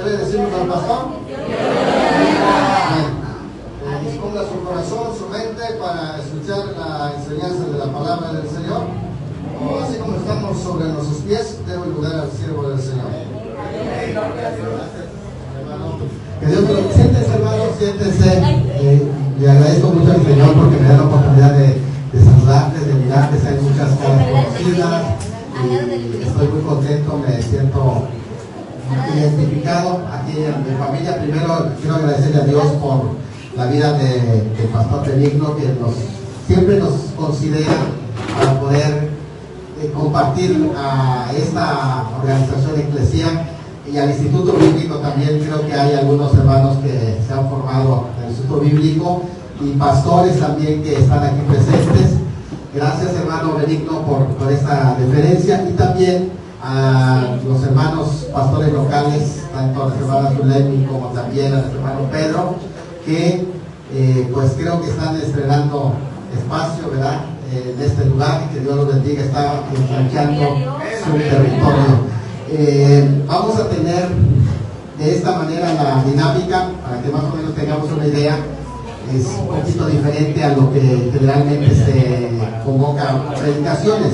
le decimos al pastor? Disponga su corazón, su mente para escuchar la enseñanza de la palabra del Señor. O así como estamos sobre nuestros pies, debo lugar al siervo del Señor. Que Dios me lo siéntese, hermano, siéntese. Le agradezco mucho al Señor porque me da la oportunidad de saludarles, de mirarles. Hay muchas caras conocidas y estoy muy contento, me siento identificado aquí en mi familia. Primero quiero agradecerle a Dios por la vida del pastor Benigno, que siempre nos considera para poder compartir a esta organización eclesial y al Instituto Bíblico. También creo que hay algunos hermanos que se han formado en el Instituto Bíblico y pastores también que están aquí presentes. Gracias, hermano Benigno, por esta deferencia, y también a los hermanos pastores locales, tanto a la hermana Zulemi como también a nuestro hermano Pedro, que pues creo que están estrenando espacio, ¿verdad?, en este lugar, y que Dios los bendiga, está ensanchando su territorio. Vamos a tener de esta manera la dinámica, para que más o menos tengamos una idea. Es un poquito diferente a lo que generalmente se convoca predicaciones.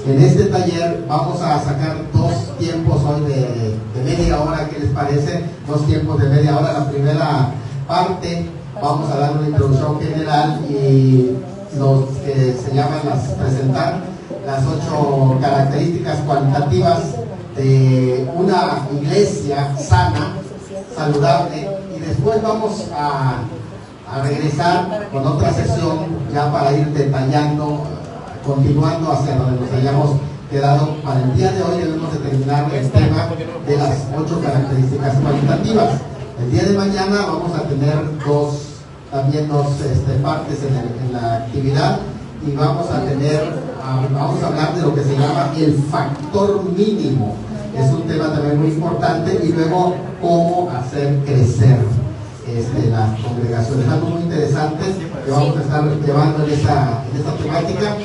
En este taller vamos a sacar 2 tiempos hoy de media hora. ¿Qué les parece? 2 tiempos de media hora. La primera parte vamos a dar una introducción general y los que se llaman presentar las 8 características cualitativas de una iglesia sana, saludable, y después vamos a regresar con otra sesión ya para ir detallando, continuando hacia donde nos hayamos quedado. Para el día de hoy debemos de terminar el tema de las 8 características cualitativas. El día de mañana vamos a tener dos partes en la actividad, y vamos a hablar de lo que se llama el factor mínimo. Es un tema también muy importante, y luego cómo hacer crecer las congregaciones. Algo muy interesante que vamos a estar llevando en esta temática.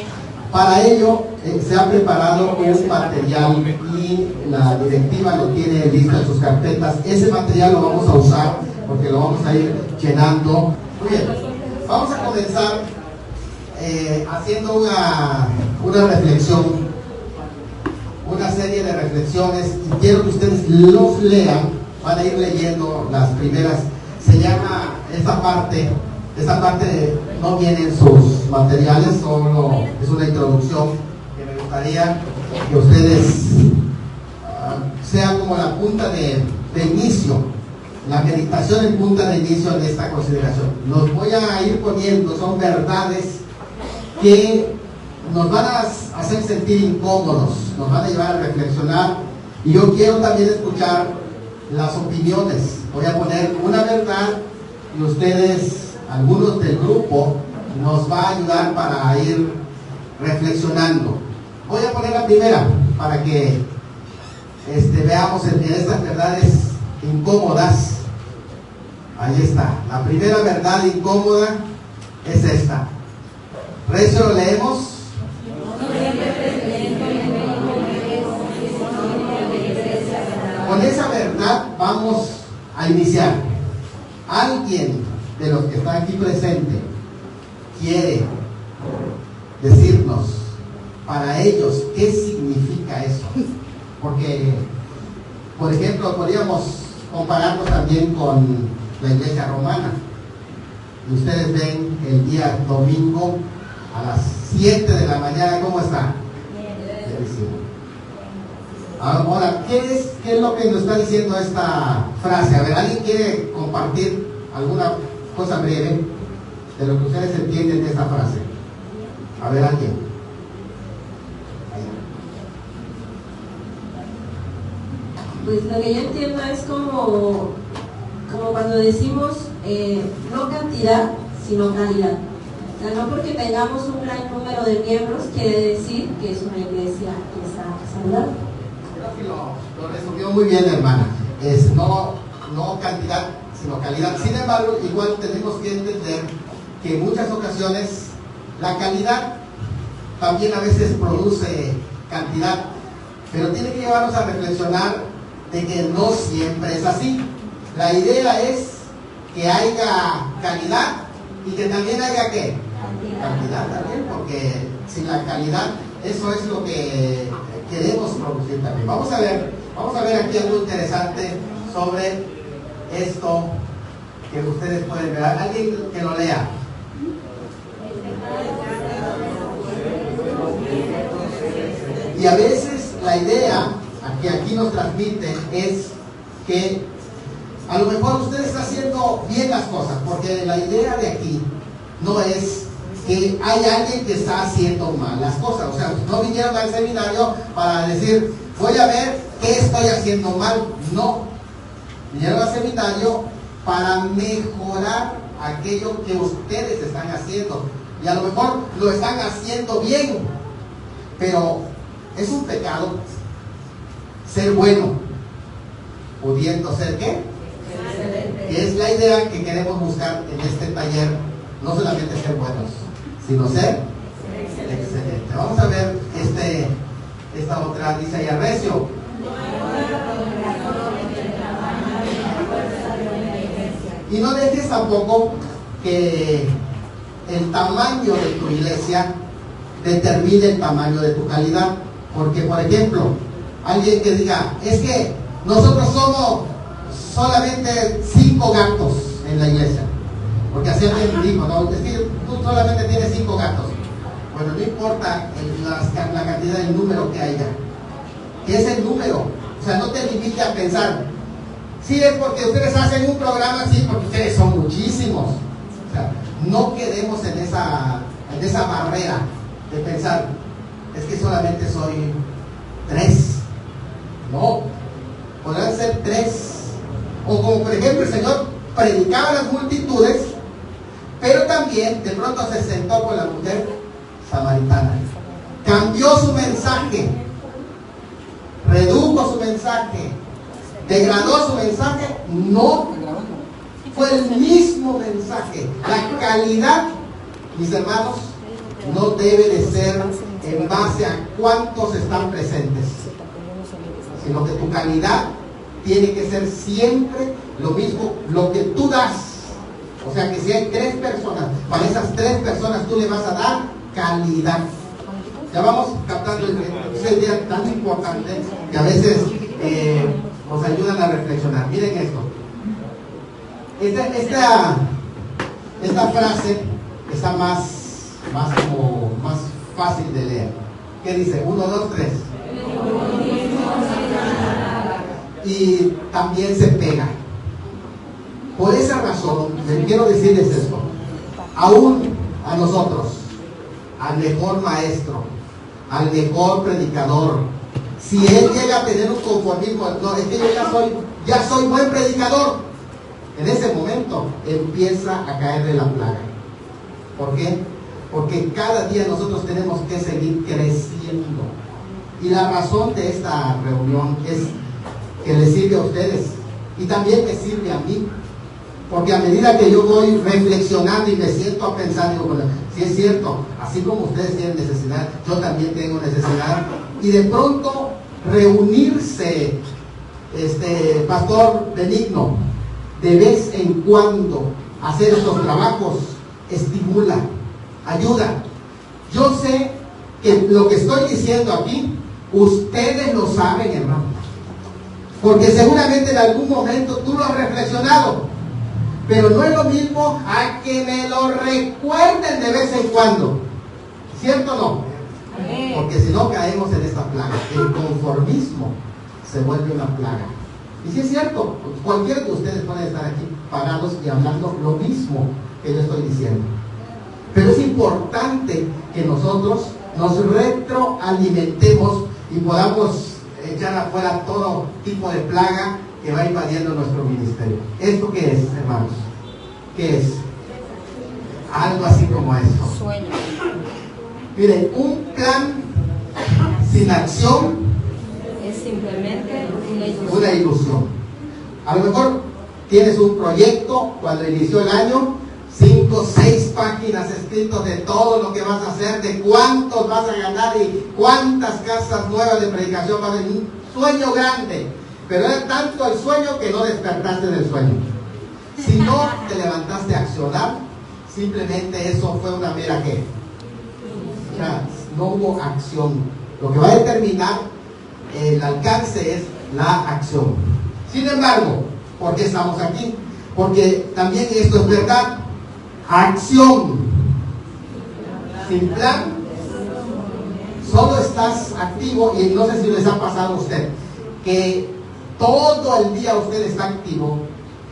Para ello se ha preparado un material y la directiva lo tiene listo en sus carpetas. Ese material lo vamos a usar porque lo vamos a ir llenando. Muy bien, vamos a comenzar haciendo una reflexión, una serie de reflexiones, y quiero que ustedes los lean. Van a ir leyendo las primeras. Se llama esa parte no vienen sus materiales, solo es una introducción que me gustaría que ustedes sea como la punta de inicio, la meditación en punta de inicio de esta consideración. Los voy a ir poniendo, son verdades que nos van a hacer sentir incómodos, nos van a llevar a reflexionar, y yo quiero también escuchar las opiniones. Voy a poner una verdad y ustedes, algunos del grupo, nos va a ayudar para ir reflexionando. Voy a poner la primera para que veamos en estas verdades incómodas. Ahí está. La primera verdad incómoda es esta. Recio, ¿lo leemos? Con esa verdad vamos a iniciar. ¿Alguien de los que está aquí presente quiere decirnos para ellos qué significa eso? Porque, por ejemplo, podríamos compararnos también con la iglesia romana. Y ustedes ven el día domingo a las 7 de la mañana, ¿cómo está? Ahora, ¿qué es lo que nos está diciendo esta frase? A ver, ¿alguien quiere compartir alguna cosa breve de lo que ustedes entienden de esta frase? A ver, ¿alguien? Pues lo que yo entiendo es como cuando decimos no cantidad, sino calidad. O sea, no porque tengamos un gran número de miembros quiere decir que es una iglesia que está saludable. Lo resumió muy bien, hermana. Es no cantidad, sino calidad. Sin embargo, igual tenemos que entender que en muchas ocasiones la calidad también a veces produce cantidad, pero tiene que llevarnos a reflexionar de que no siempre es así. La idea es que haya calidad y que también haya ¿qué? Cantidad también, porque sin la calidad, eso es lo que queremos producir también. Vamos a ver aquí algo interesante sobre esto que ustedes pueden ver. Alguien que lo lea. Y a veces la idea que aquí nos transmite es que a lo mejor usted está haciendo bien las cosas, porque la idea de aquí no es que hay alguien que está haciendo mal las cosas. O sea, no vinieron al seminario para decir, voy a ver qué estoy haciendo mal. No, vinieron al seminario para mejorar aquello que ustedes están haciendo. Y a lo mejor lo están haciendo bien, pero es un pecado ser bueno, pudiendo ser ¿qué? Que es la idea que queremos buscar en este taller, no solamente ser buenos, sino ser excelente. Vamos a ver esta otra, dice ahí Arrecio. Y no dejes tampoco que el tamaño de tu iglesia determine el tamaño de tu calidad. Porque, por ejemplo, alguien que diga, es que nosotros somos solamente 5 gatos en la iglesia. Porque así alguien dijo, no, es que tú solamente tienes 5 gatos. Bueno, no importa la cantidad, el número que haya. ¿Qué es el número? O sea, no te limite a pensar, sí es porque ustedes hacen un programa, sí, porque ustedes son muchísimos. O sea, no quedemos en esa barrera de pensar, es que solamente soy 3. No, podrán ser 3. O como por ejemplo el Señor predicaba a las multitudes, pero también de pronto se sentó con la mujer samaritana. Cambió su mensaje, redujo su mensaje, degradó su mensaje. No, fue el mismo mensaje. La calidad, mis hermanos, no debe de ser en base a cuántos están presentes, sino que tu calidad tiene que ser siempre lo mismo, lo que tú das. O sea que si hay 3 personas, para esas 3 personas tú le vas a dar calidad. Ya vamos captando esa idea tan importante que a veces nos ayudan a reflexionar. Miren esto. Esta frase está más fácil de leer. ¿Qué dice? 1, 2, 3. Y también se pega. Por esa razón, les quiero decirles esto. Aún a nosotros, al mejor maestro, al mejor predicador, si él llega a tener un conformismo, no, es que yo ya soy buen predicador, en ese momento empieza a caerle la plaga. ¿Por qué? Porque cada día nosotros tenemos que seguir creciendo. Y la razón de esta reunión es que les sirve a ustedes y también me sirve a mí. Porque a medida que yo voy reflexionando y me siento a pensar, digo, bueno, si es cierto, así como ustedes tienen necesidad, yo también tengo necesidad. Y de pronto reunirse, Pastor Benigno, de vez en cuando hacer estos trabajos estimula, ayuda. Yo sé que lo que estoy diciendo aquí, ustedes lo saben, hermano, porque seguramente en algún momento tú lo has reflexionado, pero no es lo mismo a que me lo recuerden de vez en cuando, ¿cierto o no? Porque si no caemos en esta plaga. El conformismo se vuelve una plaga. Y si es cierto, cualquiera de ustedes puede estar aquí parados y hablando lo mismo que yo estoy diciendo. Pero es importante que nosotros nos retroalimentemos y podamos echar afuera todo tipo de plaga que va invadiendo nuestro ministerio. ¿Esto qué es, hermanos? ¿Qué es? Algo así como esto. Sueño. Miren, un plan sin acción es simplemente una ilusión. A lo mejor tienes un proyecto cuando inició el año, 5, 6 páginas escritos de todo lo que vas a hacer, de cuántos vas a ganar y cuántas casas nuevas de predicación vas a hacer. Un sueño grande. pero era tanto el sueño que no despertaste del sueño. Si no te levantaste a accionar, simplemente eso fue una mera que. O sea, no hubo acción. Lo que va a determinar el alcance es la acción. Sin embargo, ¿por qué estamos aquí? Porque también esto es verdad. Acción sin plan, solo estás activo, y no sé si les ha pasado a usted, que todo el día usted está activo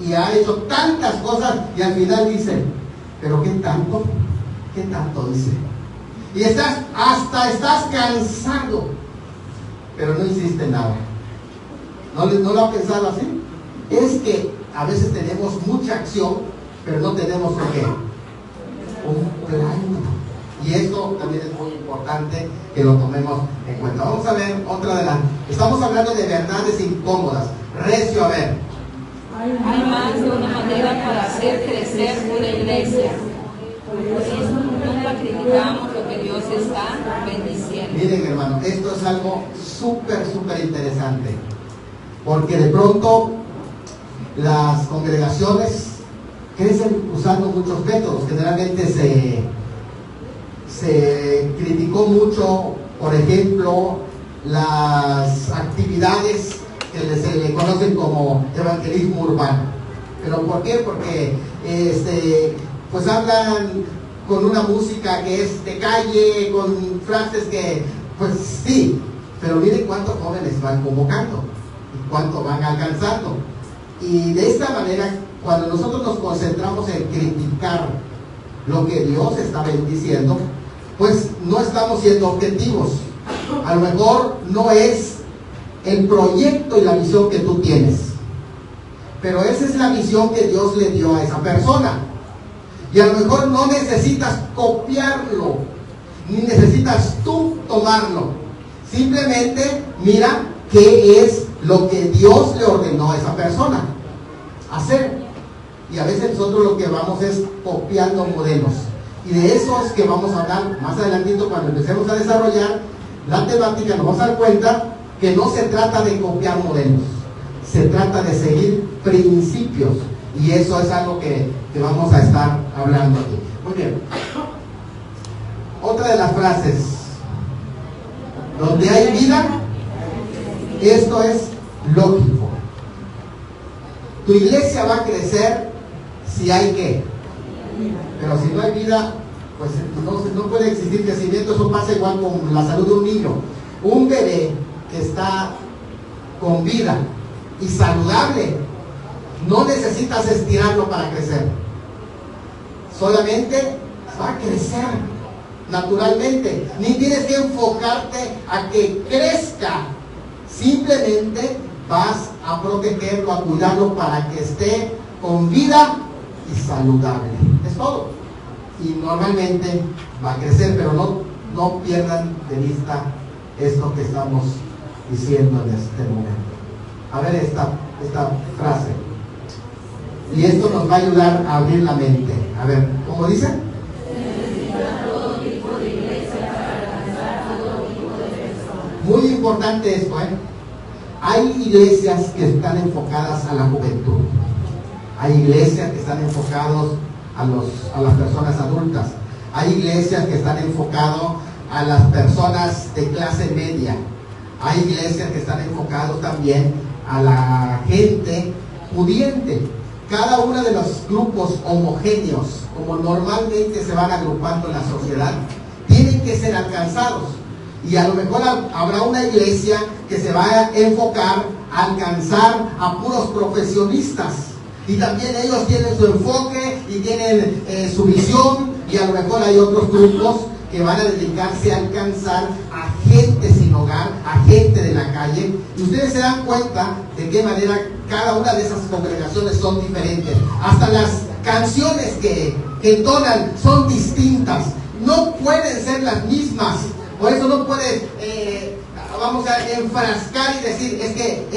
y ha hecho tantas cosas y al final dice, pero ¿qué tanto? ¿Qué tanto hice? Y estás cansado, pero no hiciste nada. ¿No lo ha pensado así? Es que a veces tenemos mucha acción, pero no tenemos un plan. Y esto también es muy importante que lo tomemos en cuenta. Vamos a ver otra de las. Estamos hablando de verdades incómodas. Recio, a ver. Hay más de una manera para hacer crecer una iglesia. Por eso nunca criticamos lo que Dios está bendiciendo. Miren, hermano, esto es algo súper interesante. Porque de pronto las congregaciones crecen usando muchos métodos. Generalmente se criticó mucho, por ejemplo, las actividades que se le conocen como evangelismo urbano. ¿Pero por qué? Porque pues hablan con una música que es de calle, con frases que, pues sí, pero miren cuántos jóvenes van convocando y cuánto van alcanzando. Y de esta manera, cuando nosotros nos concentramos en criticar lo que Dios está bendiciendo, pues no estamos siendo objetivos. A lo mejor no es el proyecto y la visión que tú tienes, pero esa es la visión que Dios le dio a esa persona. Y a lo mejor no necesitas copiarlo, ni necesitas tú tomarlo. Simplemente mira qué es lo que Dios le ordenó a esa persona hacer. Y a veces nosotros lo que vamos es copiando modelos. Y de esos que vamos a hablar más adelantito cuando empecemos a desarrollar la temática, nos vamos a dar cuenta que no se trata de copiar modelos, se trata de seguir principios. Y eso es algo que vamos a estar hablando aquí. Muy bien. Otra de las frases. Donde hay vida, esto es lógico. Tu iglesia va a crecer si hay qué. Pero si no hay vida, pues no puede existir crecimiento. Eso pasa igual con la salud de un niño. Un bebé que está con vida y saludable, no necesitas estirarlo para crecer. Solamente va a crecer naturalmente. Ni tienes que enfocarte a que crezca. Simplemente vas a protegerlo, a cuidarlo para que esté con vida y saludable. Es todo. Y normalmente va a crecer, pero no pierdan de vista esto que estamos diciendo en este momento. A ver esta frase. Y esto nos va a ayudar a abrir la mente. A ver, ¿cómo dice? Todo tipo de iglesia para alcanzar a todo tipo de personas. Muy importante esto, ¿eh? Hay iglesias que están enfocadas a la juventud. Hay iglesias que están enfocados a las personas adultas. Hay iglesias que están enfocados a las personas de clase media. Hay iglesias que están enfocados también a la gente pudiente. Cada uno de los grupos homogéneos, como normalmente se van agrupando en la sociedad, tienen que ser alcanzados. Y a lo mejor habrá una iglesia que se va a enfocar a alcanzar a puros profesionistas. Y también ellos tienen su enfoque y tienen su visión. Y a lo mejor hay otros grupos que van a dedicarse a alcanzar a gente sin hogar, a gente de la calle. Y ustedes se dan cuenta de qué manera cada una de esas congregaciones son diferentes. Hasta las canciones que entonan son distintas. No pueden ser las mismas. Por eso no puedes, vamos a enfrascar y decir, es que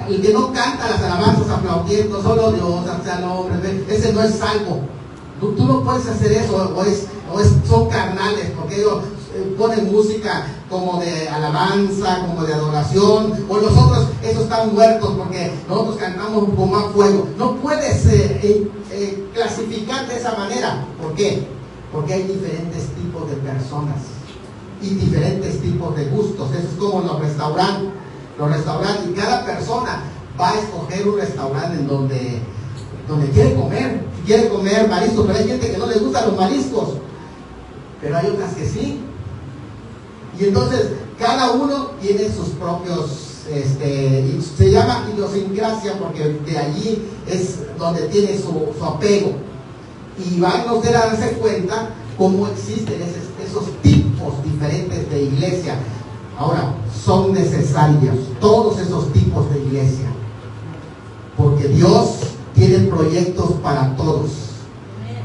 el que no canta las alabanzas aplaudiendo, solo Dios, sea el hombre, ese no es salvo. Tú no puedes hacer eso, son carnales, porque ellos ponen música como de alabanza, como de adoración, o los otros, esos están muertos porque nosotros cantamos con más fuego. No puedes clasificar de esa manera. ¿Por qué? Porque hay diferentes tipos de personas y diferentes tipos de gustos. Eso es como los restaurantes. Y cada persona va a escoger un restaurante en donde quiere comer. Quiere comer mariscos, pero hay gente que no le gustan los mariscos, pero hay otras que sí. Y entonces cada uno tiene sus propios, se llama idiosincrasia, porque de allí es donde tiene su apego. Y van a ustedes a darse cuenta cómo existen esos tipos diferentes de iglesia. Ahora, son necesarios todos esos tipos de iglesia, porque Dios tiene proyectos para todos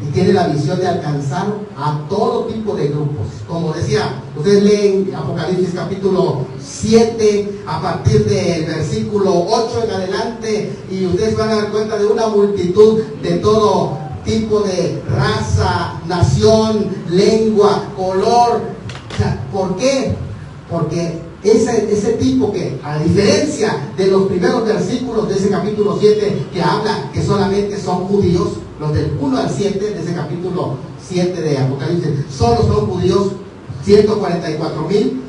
y tiene la visión de alcanzar a todo tipo de grupos. Como decía, ustedes leen Apocalipsis capítulo 7 a partir del versículo 8 en adelante, y ustedes van a dar cuenta de una multitud de todo tipo de raza, nación, lengua, color. ¿Por qué? Porque ese tipo que, a diferencia de los primeros versículos de ese capítulo 7, que habla que solamente son judíos, los del 1 al 7 de ese capítulo 7 de Apocalipsis, solo son judíos, 144,000,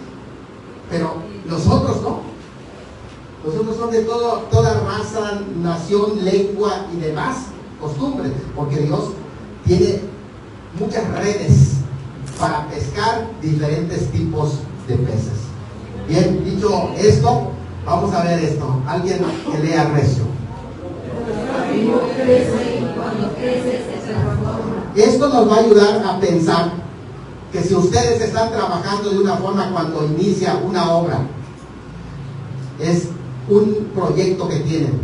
pero los otros no. Los otros son de toda raza, nación, lengua y demás costumbres, porque Dios tiene muchas redes para pescar diferentes tipos de peces. Bien, dicho esto, vamos a ver esto. Alguien que lea recio. Esto nos va a ayudar a pensar que si ustedes están trabajando de una forma cuando inicia una obra, es un proyecto que tienen.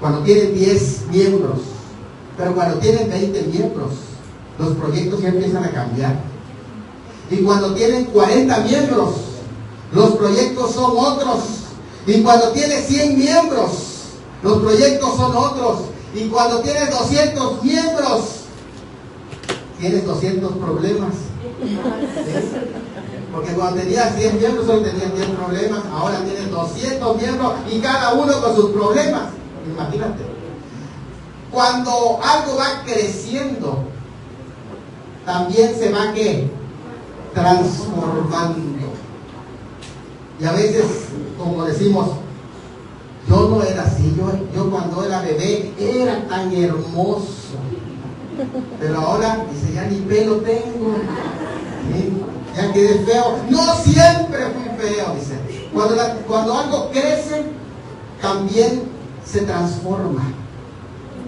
Cuando tienen 10 miembros, pero cuando tienen 20 miembros, los proyectos ya empiezan a cambiar. Y cuando tienen 40 miembros, los proyectos son otros. Y cuando tienes 100 miembros, los proyectos son otros. Y cuando tienes 200 miembros, tienes 200 problemas. ¿Sí? Porque cuando tenías 10 miembros, solo tenías 10 problemas. Ahora tienes 200 miembros y cada uno con sus problemas. Imagínate. Cuando algo va creciendo, también se va transformando. Y a veces, como decimos, yo no era así, yo cuando era bebé era tan hermoso, pero ahora dice, ya ni pelo tengo, ¿sí? Ya quedé feo. No siempre fui feo, dice. Cuando algo crece, también se transforma.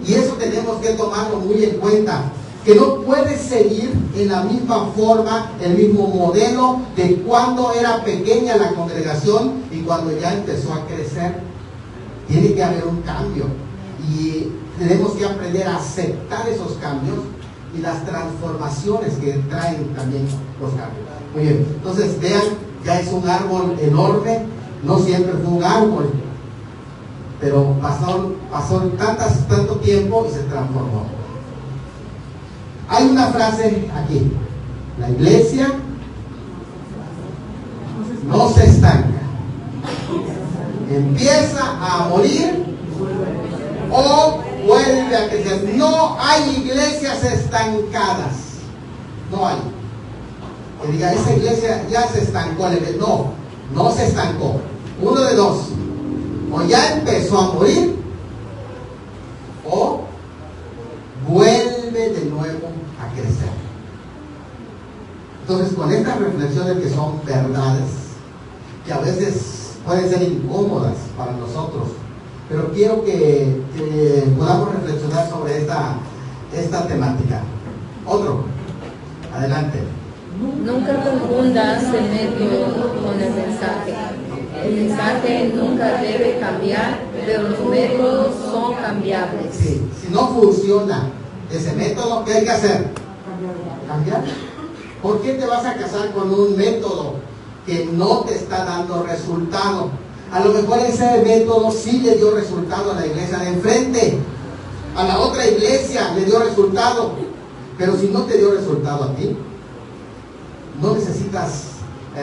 Y eso tenemos que tomarlo muy en cuenta, que no puedes seguir en la misma forma, el mismo modelo de cuando era pequeña la congregación y cuando ya empezó a crecer. Tiene que haber un cambio y tenemos que aprender a aceptar esos cambios y las transformaciones que traen también los cambios. Muy bien, entonces vean, ya es un árbol enorme, no siempre fue un árbol, pero pasó tanto tiempo y se transformó. Hay una frase aquí: la iglesia no se estanca, empieza a morir o vuelve a crecer. No hay iglesias estancadas, no hay. Que diga, esa iglesia ya se estancó. No se estancó. Uno de dos: o ya empezó a morir o vuelve de nuevo a crecer. Entonces, con estas reflexiones que son verdades, que a veces pueden ser incómodas para nosotros, pero quiero que podamos reflexionar sobre esta temática. Otro, adelante. Nunca confundas el método con el mensaje. El mensaje nunca debe cambiar, pero los métodos son cambiables. Sí, si no funciona ese método, ¿qué hay que hacer? Cambiar. ¿Por qué te vas a casar con un método que no te está dando resultado? A lo mejor ese método sí le dio resultado a la iglesia de enfrente, a la otra iglesia le dio resultado, pero si no te dio resultado a ti, no necesitas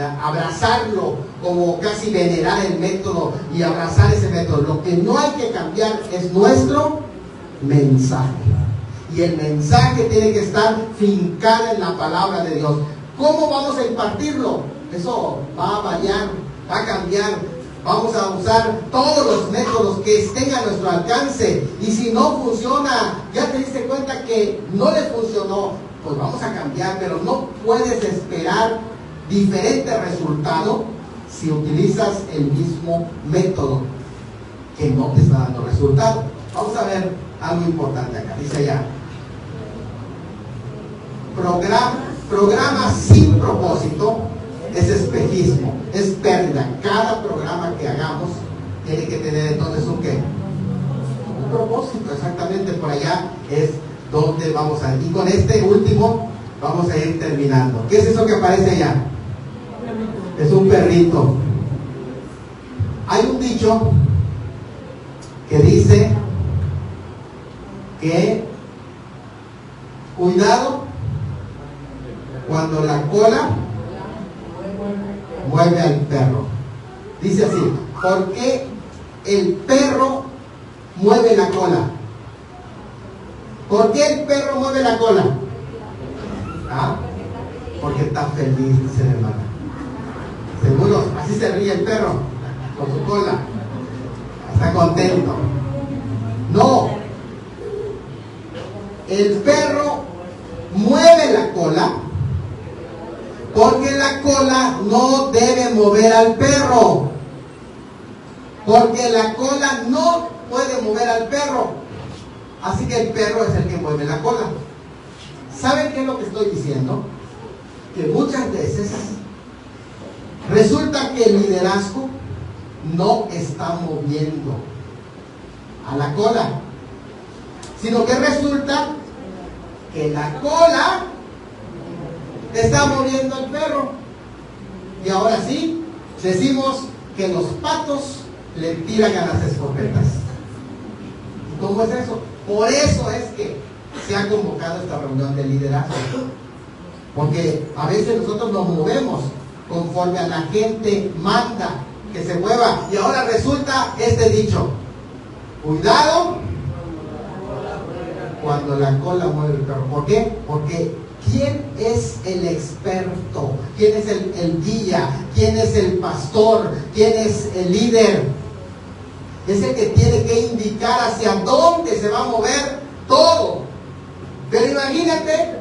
abrazarlo, como casi venerar el método y abrazar ese método. Lo que no hay que cambiar es nuestro mensaje. Y el mensaje tiene que estar fincado en la palabra de Dios. ¿Cómo vamos a impartirlo? Eso va a variar, va a cambiar. Vamos a usar todos los métodos que estén a nuestro alcance. Y si no funciona, ya te diste cuenta que no le funcionó, pues vamos a cambiar. Pero no puedes esperar diferente resultado si utilizas el mismo método que no te está dando resultado. Vamos a ver algo importante acá. Dice allá: programa sin propósito es espejismo, es pérdida. Cada programa que hagamos tiene que tener entonces un ¿qué? Un propósito, exactamente. Por allá es donde vamos a ir. Y con este último vamos a ir terminando. ¿Qué es eso que aparece allá? Es un perrito. Hay un dicho que dice que cuidado cuando la cola mueve al perro. Dice así: ¿por qué el perro mueve la cola? ¿Por qué el perro mueve la cola? ¿Ah? Porque está feliz, dice la hermana. Seguro, así se ríe el perro con su cola. Está contento. No. El perro mueve la cola porque la cola no debe mover al perro. Porque la cola no puede mover al perro. Así que el perro es el que mueve la cola. ¿Saben qué es lo que estoy diciendo? Que muchas veces resulta que el liderazgo no está moviendo a la cola, sino que resulta que la cola está moviendo al perro. Y ahora sí, decimos que los patos le tiran a las escopetas. ¿Y cómo es eso? Por eso es que se ha convocado esta reunión de liderazgo. Porque a veces nosotros nos movemos conforme a la gente manda que se mueva. Y ahora resulta este dicho: cuidado cuando la cola mueve el perro. ¿Por qué? Porque ¿quién es el experto? ¿Quién es el guía? ¿Quién es el pastor? ¿Quién es el líder? Es el que tiene que indicar hacia dónde se va a mover todo. Pero imagínate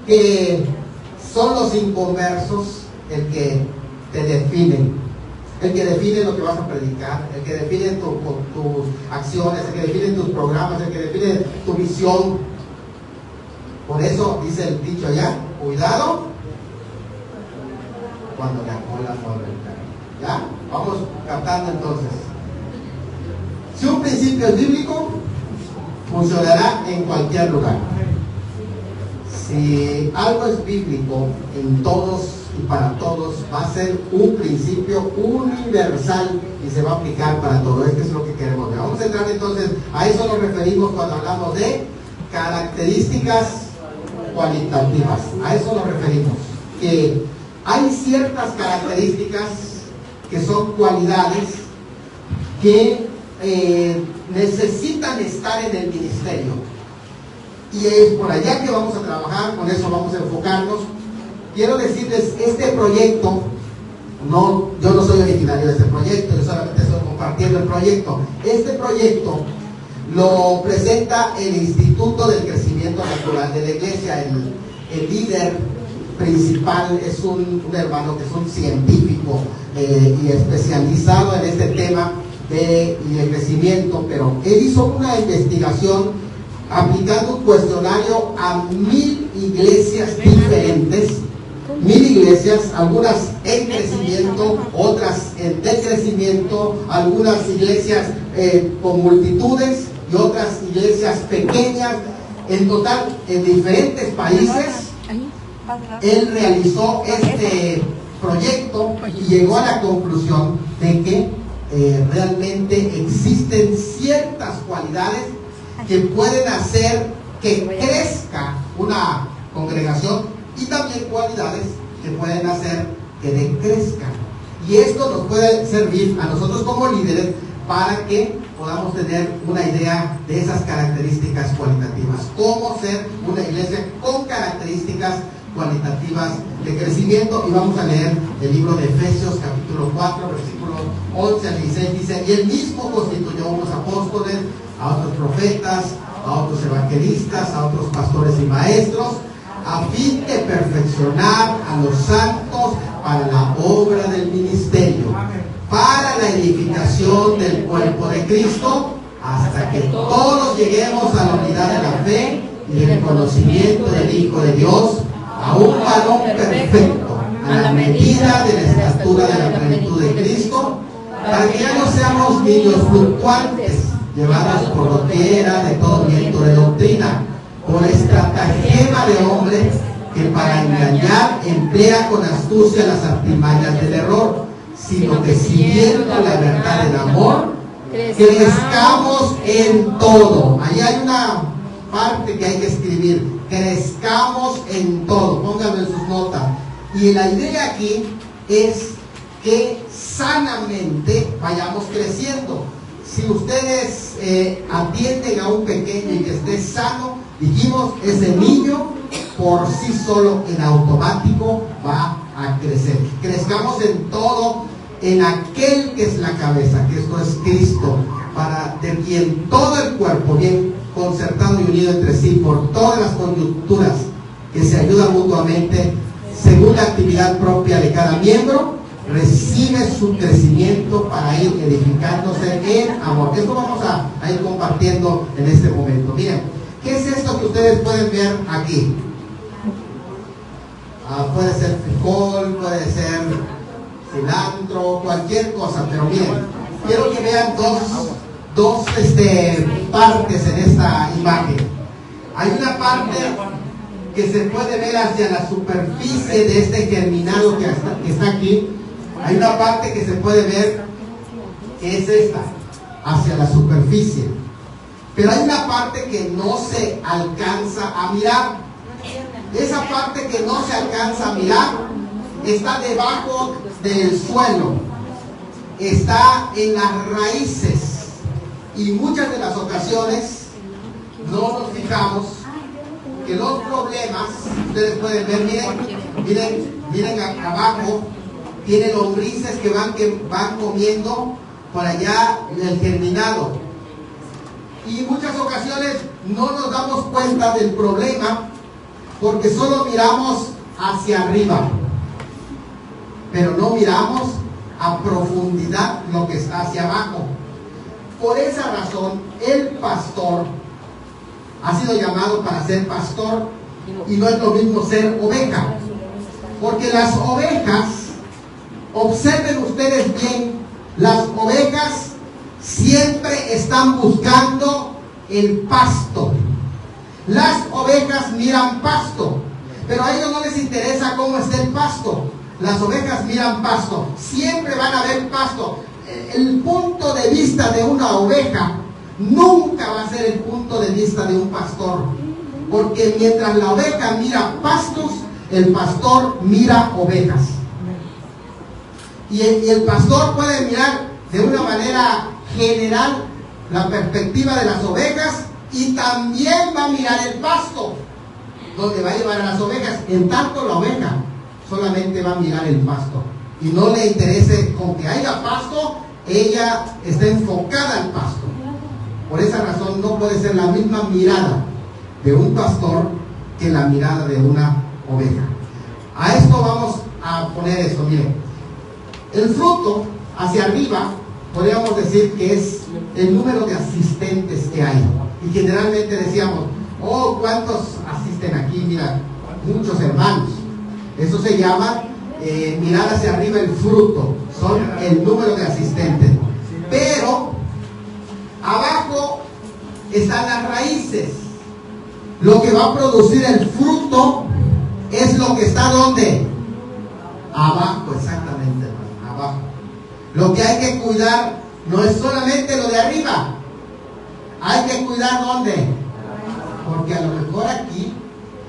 que son los inconversos el que te definen, el que define lo que vas a predicar, el que define tus acciones, el que define tus programas, el que define tu visión. Por eso dice el dicho allá: cuidado cuando la cola mueve el perro. ¿Ya? Vamos captando entonces. Si un principio es bíblico, funcionará en cualquier lugar. Si algo es bíblico, en todos y para todos, va a ser un principio universal y se va a aplicar para todo. Esto es lo que queremos ver. Vamos a entrar entonces, a eso nos referimos cuando hablamos de características cualitativas. A eso nos referimos. Que hay ciertas características que son cualidades que necesitan estar en el ministerio. Y es por allá que vamos a trabajar, con eso vamos a enfocarnos. Quiero decirles, este proyecto, yo no soy originario de este proyecto, yo solamente estoy compartiendo el proyecto. Este proyecto lo presenta el Instituto del Crecimiento Natural de la Iglesia. El líder principal es un hermano que es un científico y especializado en este tema de crecimiento, pero él hizo una investigación aplicando un cuestionario a 1000 iglesias diferentes, 1000 iglesias, algunas en crecimiento, otras en decrecimiento, algunas iglesias con multitudes y otras iglesias pequeñas, en total en diferentes países. Él realizó este proyecto y llegó a la conclusión de que realmente existen ciertas cualidades que pueden hacer que crezca una congregación y también cualidades que pueden hacer que decrezcan. Y esto nos puede servir a nosotros como líderes para que podamos tener una idea de esas características cualitativas. Cómo ser una iglesia con características cualitativas de crecimiento. Y vamos a leer el libro de Efesios capítulo 4 versículos 11 al 16. Dice: y él mismo constituyó a unos apóstoles, a otros profetas, a otros evangelistas, a otros pastores y maestros, a fin de perfeccionar a los santos para la obra del ministerio, para la edificación del cuerpo de Cristo, hasta que todos lleguemos a la unidad de la fe y del conocimiento del Hijo de Dios, a un varón perfecto, a la medida de la estatura de la plenitud de Cristo, para que ya no seamos niños fluctuantes, llevados por doquiera de todo viento de doctrina, por estratagema de hombres que para engañar emplea con astucia las artimañas del error, sino que siguiendo la verdad del amor, crezcamos en todo. Ahí hay una parte que hay que escribir: crezcamos en todo. Pónganlo en sus notas. Y la idea aquí es que sanamente vayamos creciendo. Si ustedes atienden a un pequeño y que esté sano, dijimos, ese niño por sí solo en automático va a crecer. Crezcamos en todo, en aquel que es la cabeza, que esto es Cristo, para de quien todo el cuerpo, bien concertado y unido entre sí por todas las coyunturas que se ayudan mutuamente según la actividad propia de cada miembro, recibe su crecimiento para ir edificándose en amor. Esto vamos a ir compartiendo en este momento. Miren, ¿qué es esto que ustedes pueden ver aquí? Puede ser frijol, puede ser cilantro, cualquier cosa, pero miren, quiero que vean dos partes en esta imagen. Hay una parte que se puede ver hacia la superficie de este germinado que está aquí. Hay una parte que se puede ver, que es esta, hacia la superficie. Pero hay una parte que no se alcanza a mirar. Esa parte que no se alcanza a mirar está debajo del suelo, está en las raíces. Y muchas de las ocasiones no nos fijamos que los problemas, ustedes pueden ver, miren abajo, tiene lombrices que van comiendo por allá el germinado. Y muchas ocasiones no nos damos cuenta del problema porque solo miramos hacia arriba, pero no miramos a profundidad lo que está hacia abajo. Por esa razón, el pastor ha sido llamado para ser pastor, y no es lo mismo ser oveja, porque las ovejas, observen ustedes bien, las ovejas siempre están buscando el pasto. Las ovejas miran pasto, pero a ellos no les interesa cómo está el pasto. Las ovejas miran pasto, siempre van a ver pasto. El punto de vista de una oveja nunca va a ser el punto de vista de un pastor, porque mientras la oveja mira pastos, el pastor mira ovejas. Y el pastor puede mirar de una manera general la perspectiva de las ovejas, y también va a mirar el pasto donde va a llevar a las ovejas. En tanto, la oveja solamente va a mirar el pasto y no le interese con que haya pasto, ella está enfocada al pasto. Por esa razón no puede ser la misma mirada de un pastor que la mirada de una oveja. A esto vamos a poner esto, miren. El fruto hacia arriba podríamos decir que es el número de asistentes que hay. Y generalmente decíamos, oh, ¿cuántos asisten aquí? Mira, muchos hermanos. Eso se llama mirar hacia arriba el fruto. Son el número de asistentes. Pero abajo están las raíces. Lo que va a producir el fruto es lo que está ¿dónde? Abajo, exactamente, hermano, abajo. Lo que hay que cuidar no es solamente lo de arriba. Hay que cuidar ¿dónde? Porque a lo mejor aquí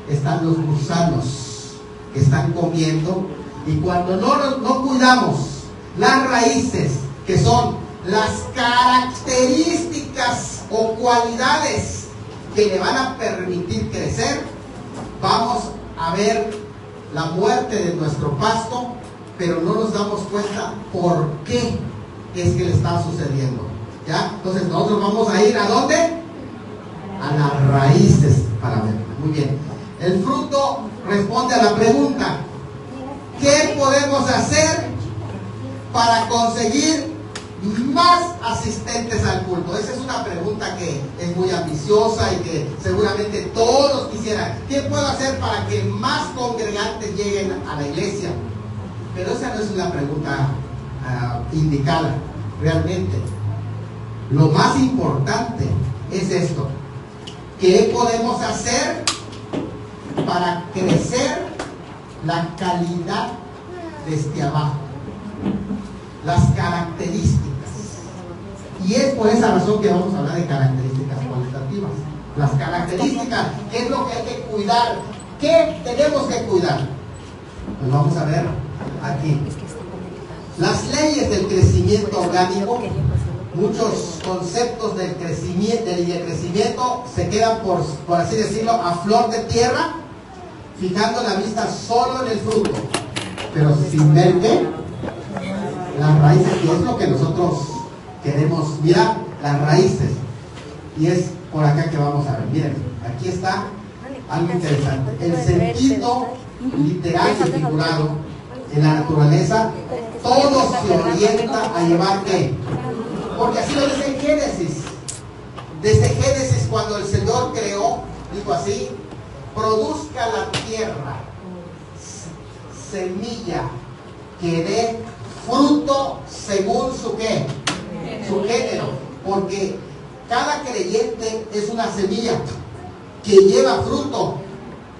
están los gusanos que están comiendo Y cuando no cuidamos las raíces, que son las características o cualidades que le van a permitir crecer, vamos a ver la muerte de nuestro pasto, pero no nos damos cuenta por qué es que le está sucediendo. ¿Ya? Entonces nosotros vamos a ir ¿a dónde? A las raíces para ver. Muy bien. El fruto responde a la pregunta: ¿qué podemos hacer para conseguir más asistentes al culto? Esa es una pregunta que es muy ambiciosa y que seguramente todos quisieran. ¿Qué puedo hacer para que más congregantes lleguen a la iglesia? Pero esa no es una pregunta indicada realmente. Lo más importante es esto: ¿qué podemos hacer para crecer la calidad desde abajo? Las características. Y es por esa razón que vamos a hablar de características cualitativas. Las características, ¿qué es lo que hay que cuidar? ¿Qué tenemos que cuidar? Pues vamos a ver aquí. Las leyes del crecimiento orgánico, muchos conceptos del crecimiento se quedan, por así decirlo, a flor de tierra, fijando la vista solo en el fruto, pero sin ver qué, las raíces, que es lo que nosotros queremos mirar, las raíces. Y es por acá que vamos a ver. Miren, aquí está algo interesante. El sentido literal y figurado en la naturaleza, todo se orienta a llevar ¿qué? Porque así lo dice en Génesis. Desde Génesis, cuando el Señor creó, dijo así: produzca la tierra semilla que dé fruto según su ¿qué? Su género. Porque cada creyente es una semilla que lleva fruto.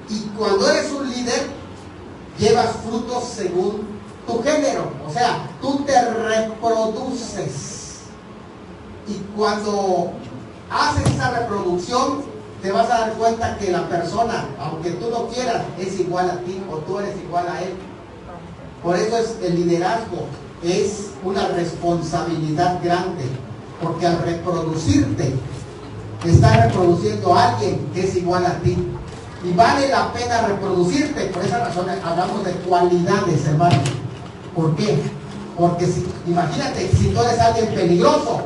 Y cuando eres un líder, llevas frutos según tu género. O sea, tú te reproduces. Y cuando haces esa reproducción, te vas a dar cuenta que la persona, aunque tú no quieras, es igual a ti o tú eres igual a él. Por eso es el liderazgo, es una responsabilidad grande, porque al reproducirte, estás reproduciendo a alguien que es igual a ti. Y vale la pena reproducirte. Por esa razón hablamos de cualidades, hermanos. ¿Por qué? Porque imagínate, si tú eres alguien peligroso,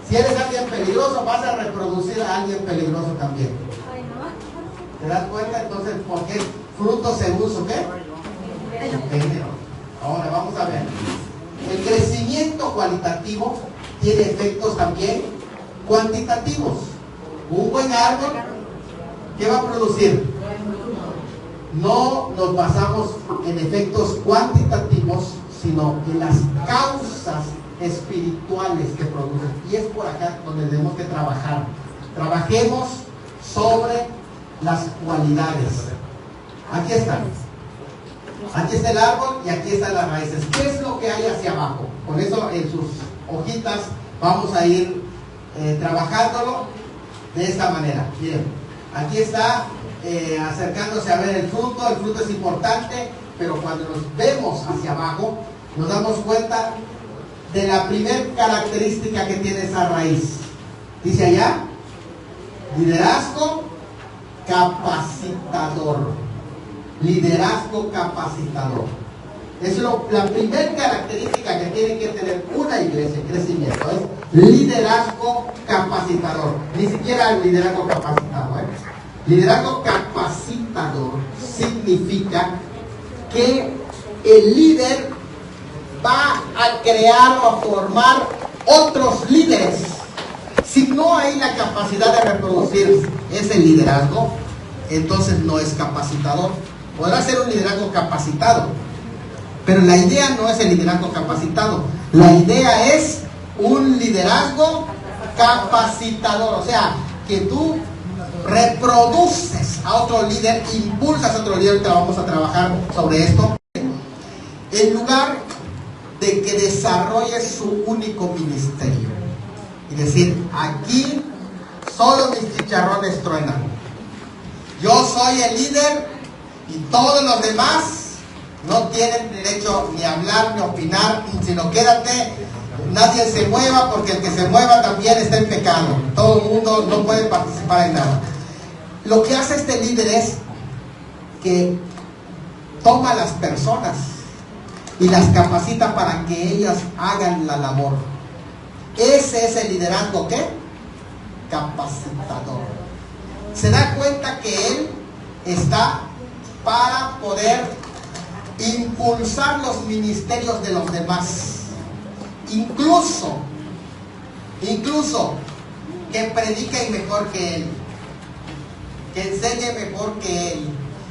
si eres alguien peligroso, vas a reproducir a alguien peligroso también. ¿Te das cuenta? Entonces, ¿por qué fruto según su qué? Género. Ahora vamos a ver. El crecimiento cualitativo tiene efectos también cuantitativos. Un buen árbol, ¿qué va a producir? No nos basamos en efectos cuantitativos, sino en las causas espirituales que producen. Y es por acá donde tenemos que trabajar. Trabajemos sobre las cualidades. Aquí está. Aquí está el árbol y aquí están las raíces. ¿Qué es lo que hay hacia abajo? Por eso en sus hojitas vamos a ir trabajándolo de esta manera. Miren, aquí está acercándose a ver el fruto. El fruto es importante, pero cuando nos vemos hacia abajo, nos damos cuenta de la primera característica que tiene esa raíz. Dice allá: liderazgo capacitador. Liderazgo capacitador. Es la primera característica que tiene que tener una iglesia en crecimiento, es liderazgo capacitador. Ni siquiera el liderazgo capacitado. Liderazgo capacitador significa que el líder va a crear o a formar otros líderes. Si no hay la capacidad de reproducir ese liderazgo, entonces no es capacitador. Podrá ser un liderazgo capacitado, pero la idea no es el liderazgo capacitado. La idea es un liderazgo capacitador. O sea, que tú reproduces a otro líder, impulsas a otro líder. Ahorita vamos a trabajar sobre esto. En lugar de que desarrolle su único ministerio y decir: aquí solo mis chicharrones truenan, yo soy el líder y todos los demás No tienen derecho ni a hablar, ni a opinar, sino quédate, nadie se mueva, porque el que se mueva también está en pecado. Todo el mundo no puede participar en nada. Lo que hace este líder es que toma a las personas y las capacita para que ellas hagan la labor. Ese es el liderazgo, ¿qué? Capacitador. Se da cuenta que él está para poder impulsar los ministerios de los demás. Incluso que predique mejor que él, que enseñe mejor que él,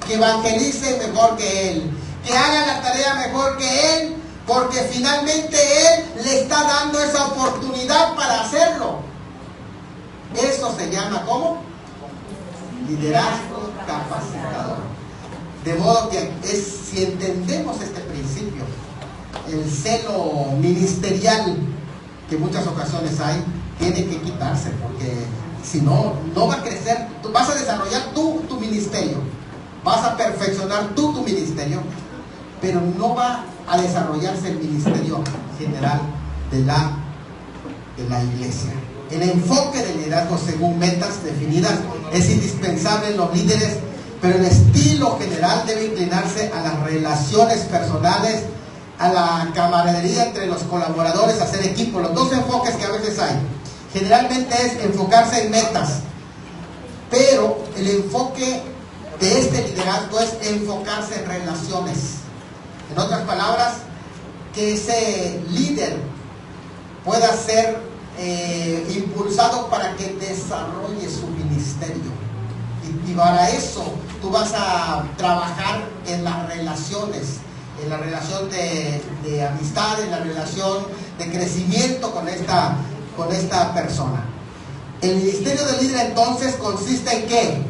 que evangelice mejor que él, que haga la tarea mejor que él, porque finalmente él le está dando esa oportunidad para hacerlo. Eso se llama, ¿cómo? Liderazgo capacitador. De modo que si entendemos este principio, el celo ministerial que en muchas ocasiones hay, tiene que quitarse, porque si no, no va a crecer. Tú vas a desarrollar tu ministerio, vas a perfeccionar tu ministerio, pero no va a desarrollarse el ministerio general de la iglesia. El enfoque del liderazgo según metas definidas es indispensable en los líderes, pero el estilo general debe inclinarse a las relaciones personales, a la camaradería entre los colaboradores, a hacer equipo. Los dos enfoques que a veces hay, generalmente es enfocarse en metas, pero el enfoque de este liderazgo es enfocarse en relaciones. En otras palabras, que ese líder pueda ser impulsado para que desarrolle su ministerio. Y para eso tú vas a trabajar en las relaciones, en la relación de amistad, en la relación de crecimiento con esta persona. El ministerio del líder entonces consiste en ¿qué?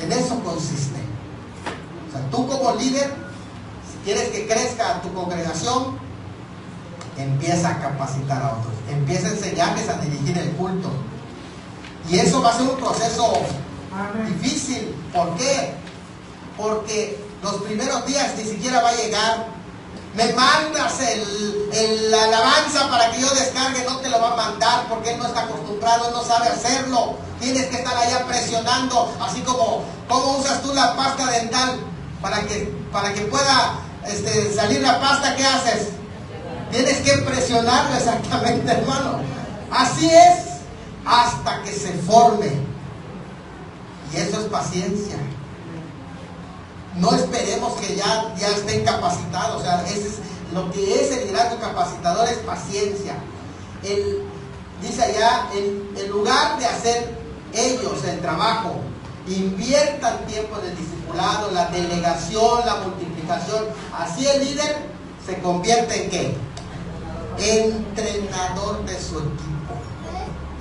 En eso consiste. O sea, tú como líder, si quieres que crezca tu congregación, empieza a capacitar a otros, empieza a enseñarles a dirigir el culto. Y eso va a ser un proceso difícil. ¿Por qué? Porque los primeros días ni siquiera va a llegar. Me mandas la alabanza para que yo descargue, no te lo va a mandar porque él no está acostumbrado, no sabe hacerlo. Tienes que estar allá presionando, así como usas tú la pasta dental para que pueda salir la pasta. ¿Qué haces? Tienes que presionarlo exactamente, hermano. Así es, hasta que se forme. Y eso es paciencia. No esperemos que ya estén capacitados. O sea, lo que es el liderazgo capacitador es paciencia. Dice allá, en lugar de hacer ellos el trabajo, inviertan tiempo en el discipulado, la delegación, la multiplicación. Así el líder se convierte en ¿qué? Entrenador de su equipo.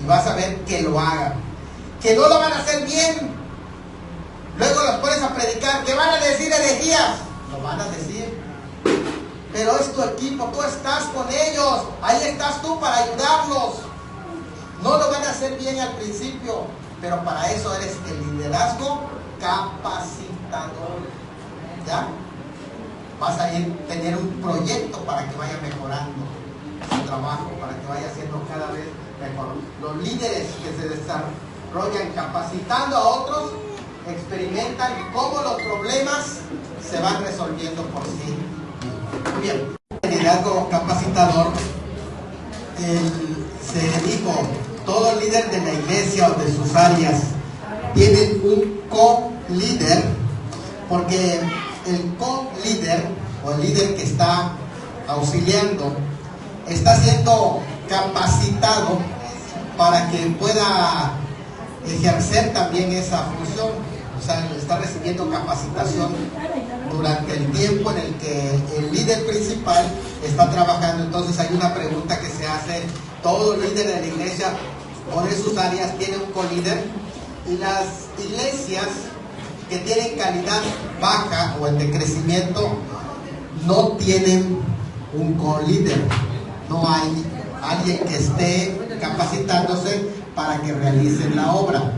Y vas a ver que lo hagan. Que no lo van a hacer bien. Luego los pones a predicar, que van a decir herejías. Lo van a decir. Pero es tu equipo, tú estás con ellos. Ahí estás tú para ayudarlos. No lo van a hacer bien al principio, pero para eso eres el liderazgo capacitador. ¿Ya? Vas a tener un proyecto para que vaya mejorando su trabajo, para que vaya siendo cada vez mejor. Los líderes que se desarrollan capacitando a otros experimentan cómo los problemas se van resolviendo por sí mismos. Bien, el liderazgo capacitador se dijo, todo líder de la iglesia o de sus áreas tienen un co-líder, porque el co-líder o el líder que está auxiliando está siendo capacitado para que pueda ejercer también esa función. O sea, está recibiendo capacitación durante el tiempo en el que el líder principal está trabajando. Entonces hay una pregunta que se hace: todo líder de la iglesia o de sus áreas tiene un co-líder, y las iglesias que tienen calidad baja o en decrecimiento no tienen un co-líder. No hay alguien que esté capacitándose para que realicen la obra.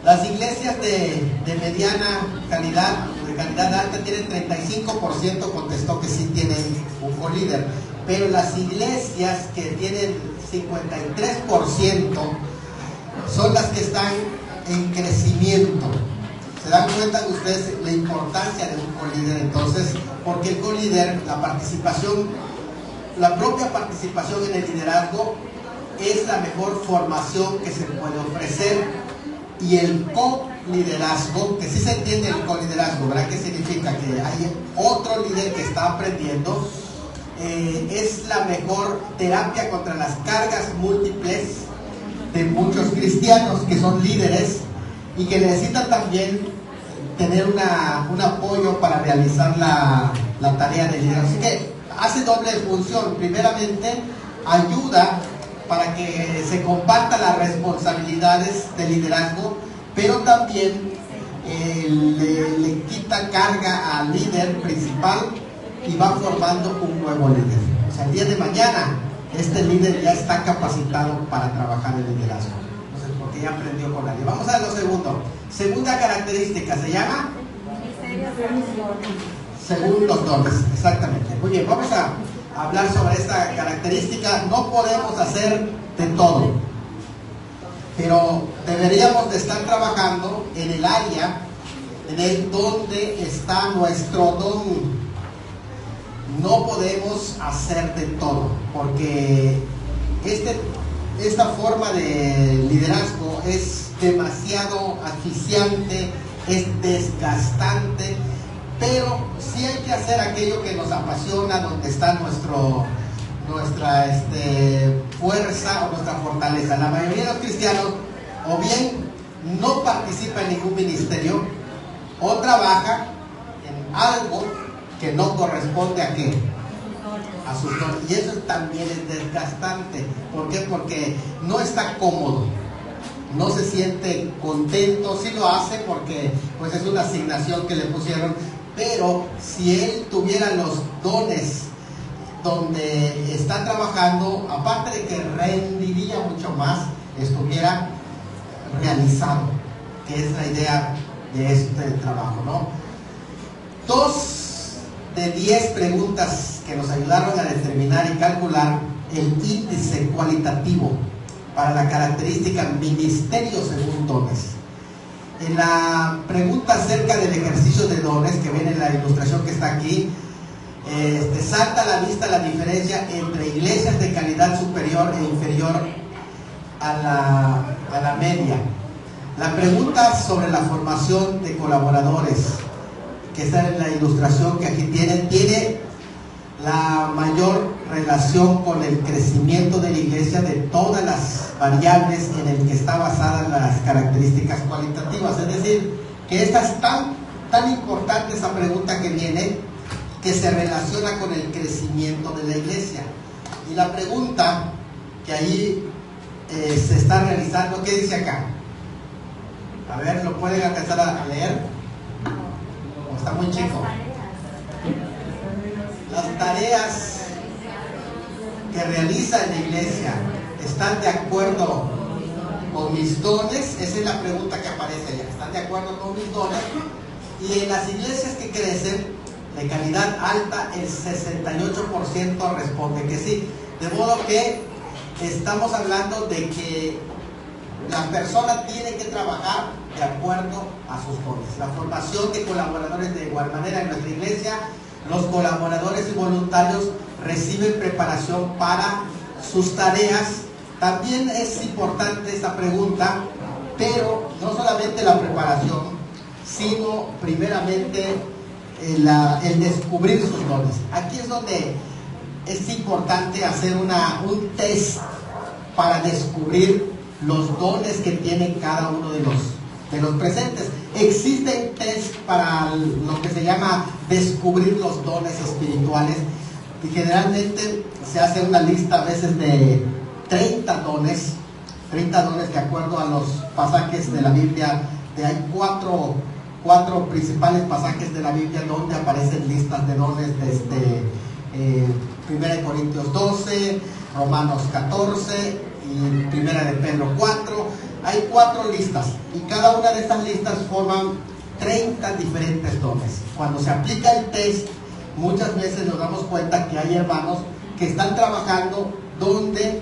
Las iglesias de mediana calidad, de calidad alta tienen 35%, contestó que sí tienen un colíder, pero las iglesias que tienen 53% son las que están en crecimiento. ¿Se dan cuenta ustedes la importancia de un colíder entonces? Porque el colíder, la propia participación en el liderazgo es la mejor formación que se puede ofrecer, y el co-liderazgo, que sí se entiende el co-liderazgo, ¿verdad? Que significa que hay otro líder que está aprendiendo, es la mejor terapia contra las cargas múltiples de muchos cristianos que son líderes y que necesitan también tener un apoyo para realizar la tarea de liderazgo. Así que hace doble función. Primeramente, ayuda para que se compartan las responsabilidades de liderazgo, pero también le quita carga al líder principal y va formando un nuevo líder. O sea, el día de mañana este líder ya está capacitado para trabajar en liderazgo. Entonces, porque ya aprendió con alguien. Vamos a lo segundo. Segunda característica, ¿se llama? Según los dones, exactamente. Muy bien, vamos a hablar sobre esta característica. No podemos hacer de todo, pero deberíamos de estar trabajando en el área donde está nuestro don. No podemos hacer de todo, porque esta forma de liderazgo es demasiado asfixiante, es desgastante, pero sí hay que hacer aquello que nos apasiona, donde está nuestra fuerza o nuestra fortaleza. La mayoría de los cristianos o bien no participa en ningún ministerio o trabaja en algo que no corresponde a qué, a sus dones, y eso también es desgastante. ¿Por qué? Porque no está cómodo, no se siente contento. Sí lo hace porque pues es una asignación que le pusieron, pero si él tuviera los dones donde está trabajando, aparte de que rendiría mucho más, estuviera realizado, que es la idea de este trabajo, ¿no? 2 de 10 preguntas que nos ayudaron a determinar y calcular el índice cualitativo para la característica ministerio según dones. En la pregunta acerca del ejercicio de dones, que viene en la ilustración que está aquí, salta a la vista la diferencia entre iglesias de calidad superior e inferior a la media. La pregunta sobre la formación de colaboradores, que está en la ilustración que aquí tiene la mayor relación con el crecimiento de la iglesia de todas las variables en el que está basada las características cualitativas. Es decir, que esta es tan importante esa pregunta que viene, que se relaciona con el crecimiento de la iglesia. Y la pregunta que ahí se está realizando, ¿qué dice acá? A ver, ¿lo pueden alcanzar a leer? ¿O está muy chico? Las tareas que realiza en la iglesia están de acuerdo con mis dones. Esa es la pregunta que aparece allá. ¿Están de acuerdo con mis dones? Y en las iglesias que crecen de calidad alta, el 68% responde que sí. De modo que estamos hablando de que la persona tiene que trabajar de acuerdo a sus dones. La formación de colaboradores de igual manera en nuestra iglesia, los colaboradores y voluntarios reciben preparación para sus tareas. También es importante esta pregunta, pero no solamente la preparación, sino primeramente el descubrir sus dones. Aquí es donde es importante hacer un test para descubrir los dones que tiene cada uno de los presentes. Existen test para lo que se llama descubrir los dones espirituales, y generalmente se hace una lista a veces de 30 dones de acuerdo a los pasajes de la Biblia. Hay cuatro principales pasajes de la Biblia donde aparecen listas de dones, desde 1 Corintios 12, Romanos 14 y 1 de Pedro 4. Hay 4 listas, y cada una de estas listas forman 30 diferentes dones. Cuando se aplica el test, muchas veces nos damos cuenta que hay hermanos que están trabajando donde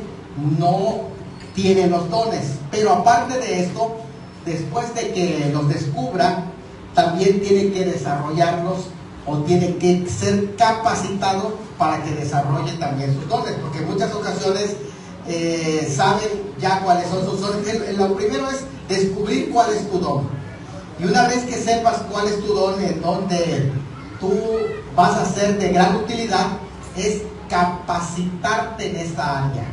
no tienen los dones. Pero aparte de esto, después de que los descubran, también tienen que desarrollarlos o tiene que ser capacitado para que desarrolle también sus dones, porque en muchas ocasiones saben ya cuáles son sus dones. Lo primero es descubrir cuál es tu don, y una vez que sepas cuál es tu don, en donde tú vas a ser de gran utilidad, es capacitarte en esta área.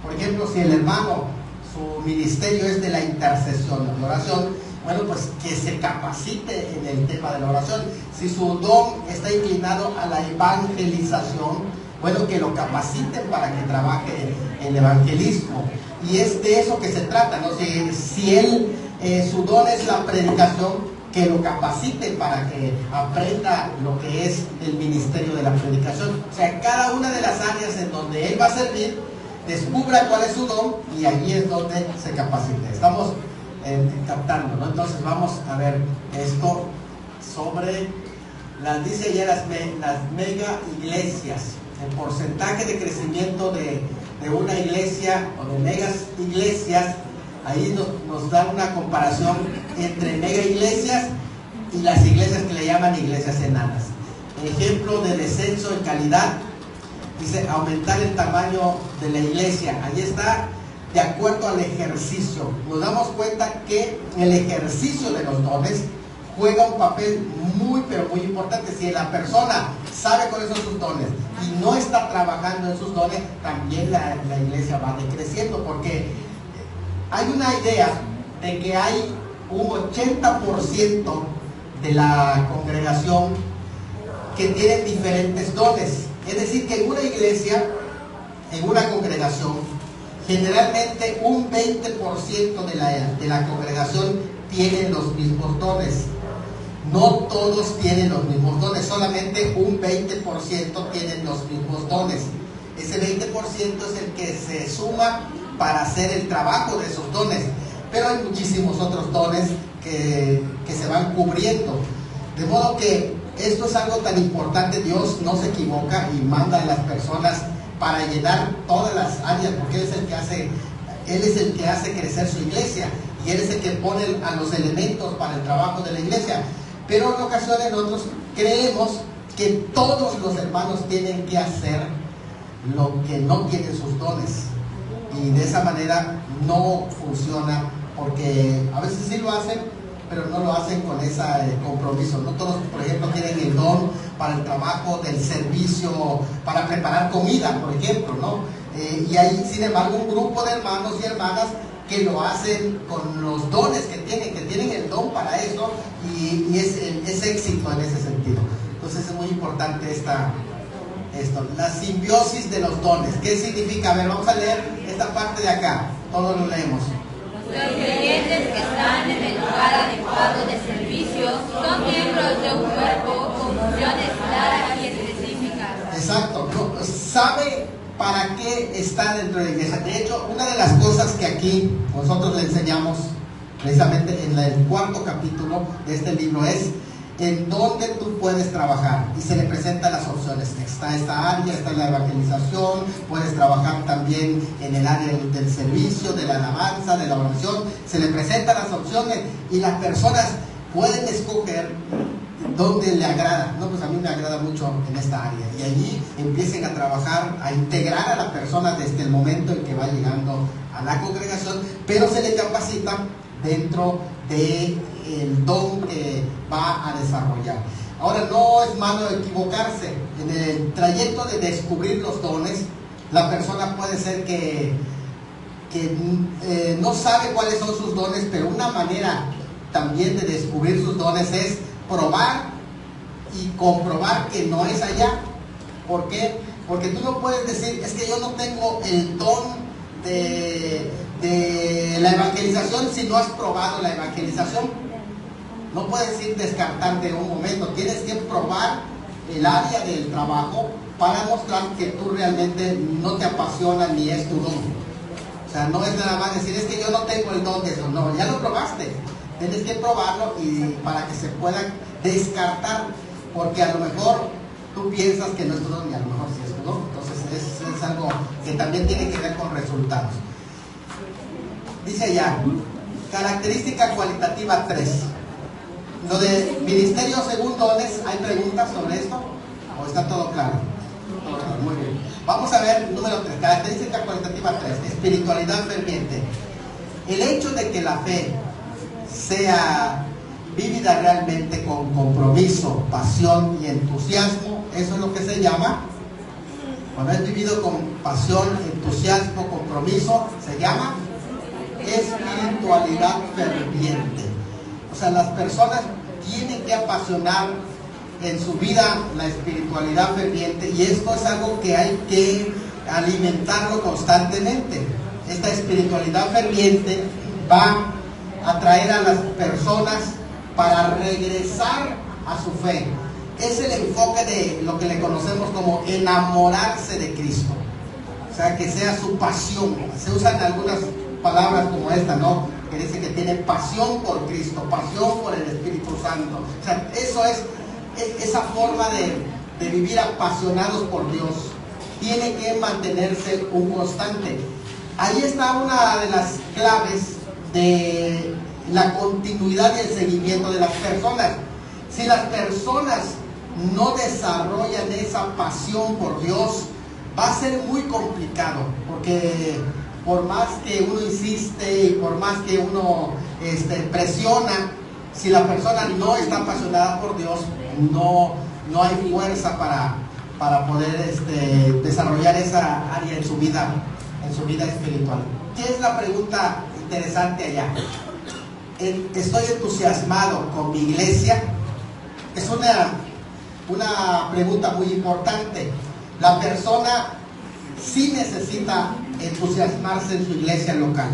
Por ejemplo, si el hermano, su ministerio es de la intercesión, la oración, bueno, pues que se capacite en el tema de la oración. Si su don está inclinado a la evangelización, bueno, que lo capaciten para que trabaje en evangelismo. Y es de eso que se trata, ¿no? Si él, su don es la predicación, que lo capaciten para que aprenda lo que es el ministerio de la predicación. O sea, cada una de las áreas en donde él va a servir, descubra cuál es su don, y allí es donde se capacite. Estamos captando, ¿no? Entonces vamos a ver esto sobre dice ya las mega iglesias, el porcentaje de crecimiento de una iglesia o de megas iglesias. Ahí nos da una comparación entre mega iglesias y las iglesias que le llaman iglesias enanas. Ejemplo de descenso en calidad, dice aumentar el tamaño de la iglesia. Ahí está, de acuerdo al ejercicio. Nos damos cuenta que el ejercicio de los dones juega un papel muy, pero muy importante. Si la persona sabe cuáles son sus dones y no está trabajando en sus dones, también la iglesia va decreciendo, porque hay una idea de que hay un 80% de la congregación que tienen diferentes dones. Es decir, que en una iglesia, en una congregación, generalmente un 20% de la congregación tienen los mismos dones. No todos tienen los mismos dones, solamente un 20% tienen los mismos dones. Ese 20% es el que se suma para hacer el trabajo de esos dones, pero hay muchísimos otros dones que se van cubriendo. De modo que esto es algo tan importante. Dios no se equivoca y manda a las personas para llenar todas las áreas, porque Él es el que hace crecer su iglesia, y Él es el que pone a los elementos para el trabajo de la iglesia. Pero en ocasiones nosotros creemos que todos los hermanos tienen que hacer lo que no tienen sus dones, y de esa manera no funciona, porque a veces sí lo hacen, pero no lo hacen con ese compromiso. No todos, por ejemplo, tienen el don para el trabajo del servicio, para preparar comida, por ejemplo, ¿no? Y hay, sin embargo, un grupo de hermanos y hermanas que lo hacen con los dones que tienen el don para eso, y es éxito en ese sentido. Entonces es muy importante esto, la simbiosis de los dones. ¿Qué significa? A ver, vamos a leer esta parte de acá, todos lo leemos. Los creyentes que están en el lugar adecuado de servicio son miembros de un cuerpo con funciones claras y específicas. Exacto, ¿no? Sabe para qué está dentro de la iglesia. De hecho, una de las cosas que aquí nosotros le enseñamos, precisamente en el 4º capítulo de este libro, es en dónde tú puedes trabajar, y se le presentan las opciones. Está esta área, está la evangelización, puedes trabajar también en el área del servicio, de la alabanza, de la oración. Se le presentan las opciones y las personas pueden escoger dónde le agrada. No, pues a mí me agrada mucho en esta área, y allí empiecen a trabajar, a integrar a la persona desde el momento en que va llegando a la congregación, pero se le capacita dentro del don que va a desarrollar. Ahora, no es malo equivocarse. En el trayecto de descubrir los dones, la persona puede ser que no sabe cuáles son sus dones, pero una manera también de descubrir sus dones es probar y comprobar que no es allá. ¿Por qué? Porque tú no puedes decir, es que yo no tengo el don de la evangelización si no has probado la evangelización. No puedes ir descartar de un momento, tienes que probar el área del trabajo para mostrar que tú realmente no te apasiona ni es tu don. O sea, no es nada más decir, es que yo no tengo el don de eso. No, ya lo probaste. Tienes que probarlo y para que se pueda descartar, porque a lo mejor tú piensas que no es tu don y a lo mejor sí es tu don. Entonces es algo que también tiene que ver con resultados. Dice allá, característica cualitativa 3. Lo de ministerio según dones, ¿hay preguntas sobre esto? ¿O está todo claro? Muy bien. Vamos a ver número 3, característica cualitativa 3, espiritualidad ferviente. El hecho de que la fe sea vivida realmente con compromiso, pasión y entusiasmo, eso es lo que se llama, cuando es vivido con pasión, entusiasmo, compromiso, se llama espiritualidad ferviente. O sea, las personas tienen que apasionar en su vida la espiritualidad ferviente, y esto es algo que hay que alimentarlo constantemente. Esta espiritualidad ferviente va a traer a las personas para regresar a su fe. Es el enfoque de lo que le conocemos como enamorarse de Cristo. O sea, que sea su pasión. Se usan algunas palabras como esta, ¿no? Que dice que tiene pasión por Cristo, pasión por el Espíritu Santo. O sea, eso es esa forma de vivir apasionados por Dios. Tiene que mantenerse un constante. Ahí está una de las claves de la continuidad y el seguimiento de las personas. Si las personas no desarrollan esa pasión por Dios, va a ser muy complicado, porque por más que uno insiste y por más que uno presiona, si la persona no está apasionada por Dios, no hay fuerza para poder desarrollar esa área en su vida espiritual. ¿Qué es la pregunta interesante allá? ¿Estoy entusiasmado con mi iglesia? Es una pregunta muy importante. La persona sí necesita entusiasmarse en su iglesia local.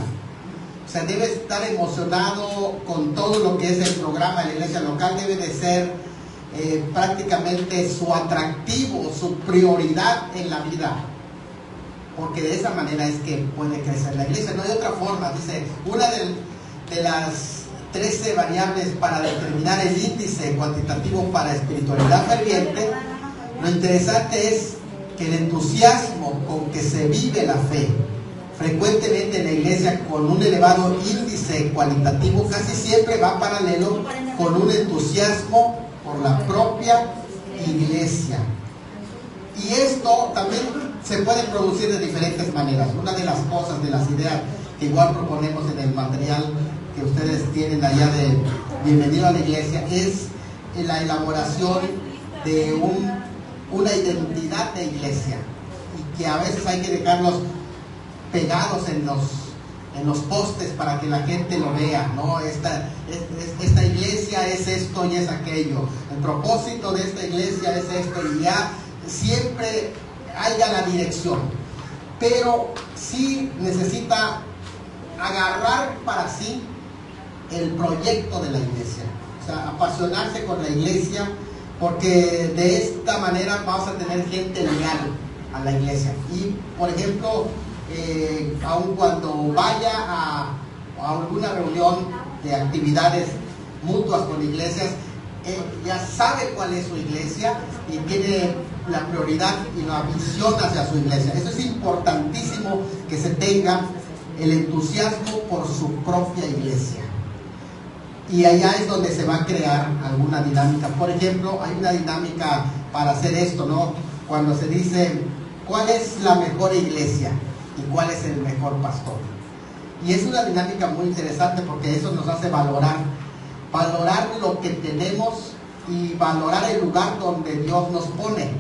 O sea, debe estar emocionado con todo lo que es el programa de la iglesia local. Debe de ser prácticamente su atractivo, su prioridad en la vida, porque de esa manera es que puede crecer la iglesia. No hay otra forma. Dice, una de las 13 variables para determinar el índice cuantitativo para espiritualidad ferviente, lo interesante es que el entusiasmo con que se vive la fe frecuentemente en la iglesia con un elevado índice cualitativo casi siempre va paralelo con un entusiasmo por la propia iglesia. Y esto también se puede producir de diferentes maneras. Una de las cosas, de las ideas que igual proponemos en el material que ustedes tienen allá de Bienvenido a la Iglesia, es la elaboración de una identidad de iglesia, y que a veces hay que dejarlos pegados en los postes para que la gente lo vea, ¿no? Esta iglesia es esto y es aquello, el propósito de esta iglesia es esto, y ya siempre haya la dirección. Pero sí necesita agarrar para sí el proyecto de la iglesia, o sea, apasionarse con la iglesia, porque de esta manera vamos a tener gente leal a la iglesia. Y por ejemplo, aun cuando vaya a alguna reunión de actividades mutuas con iglesias, ya sabe cuál es su iglesia y tiene la prioridad y la visión hacia su iglesia. Eso es importantísimo, que se tenga el entusiasmo por su propia iglesia. Y allá es donde se va a crear alguna dinámica. Por ejemplo, hay una dinámica para hacer esto, ¿no? Cuando se dice, ¿cuál es la mejor iglesia? ¿Y cuál es el mejor pastor? Y es una dinámica muy interesante, porque eso nos hace valorar lo que tenemos y valorar el lugar donde Dios nos pone.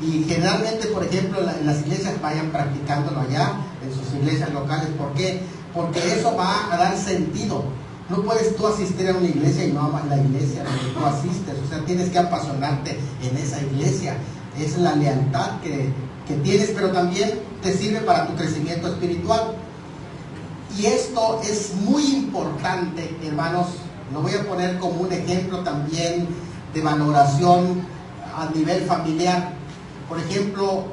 Y generalmente, por ejemplo, en las iglesias vayan practicándolo allá, en sus iglesias locales. ¿Por qué? Porque eso va a dar sentido. No puedes tú asistir a una iglesia y no amas la iglesia donde tú asistes. O sea, tienes que apasionarte en esa iglesia. Es la lealtad que tienes, pero también te sirve para tu crecimiento espiritual. Y esto es muy importante, hermanos. Lo voy a poner como un ejemplo también de valoración a nivel familiar. Por ejemplo,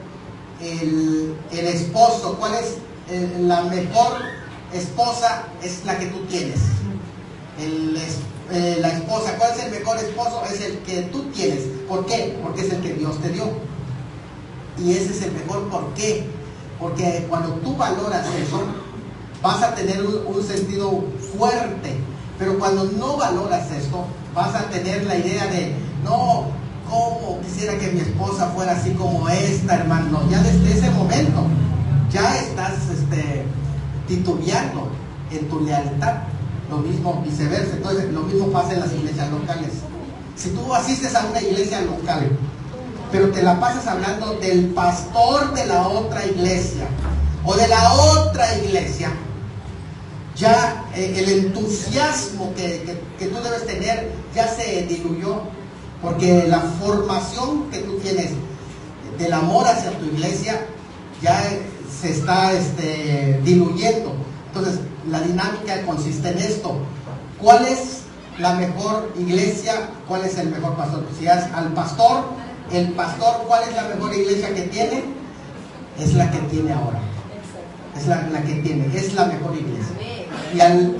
el esposo. ¿Cuál es la mejor esposa? Es la que tú tienes. la esposa, ¿cuál es el mejor esposo? Es el que tú tienes. ¿Por qué? Porque es el que Dios te dio. Y ese es el mejor. ¿Por qué? Porque cuando tú valoras eso, vas a tener un sentido fuerte. Pero cuando no valoras esto, vas a tener la idea de, no, ¿cómo quisiera que mi esposa fuera así como esta, hermano? Ya desde ese momento, ya estás titubeando en tu lealtad. Lo mismo viceversa. Entonces, lo mismo pasa en las iglesias locales. Si tú asistes a una iglesia local, pero te la pasas hablando del pastor de la otra iglesia o de la otra iglesia, ya el entusiasmo que tú debes tener ya se diluyó, porque la formación que tú tienes del amor hacia tu iglesia ya se está diluyendo. Entonces, la dinámica consiste en esto: ¿cuál es la mejor iglesia? ¿Cuál es el mejor pastor? Si es al pastor, el pastor, ¿cuál es la mejor iglesia que tiene? Es la que tiene ahora. Es la que tiene, es la mejor iglesia.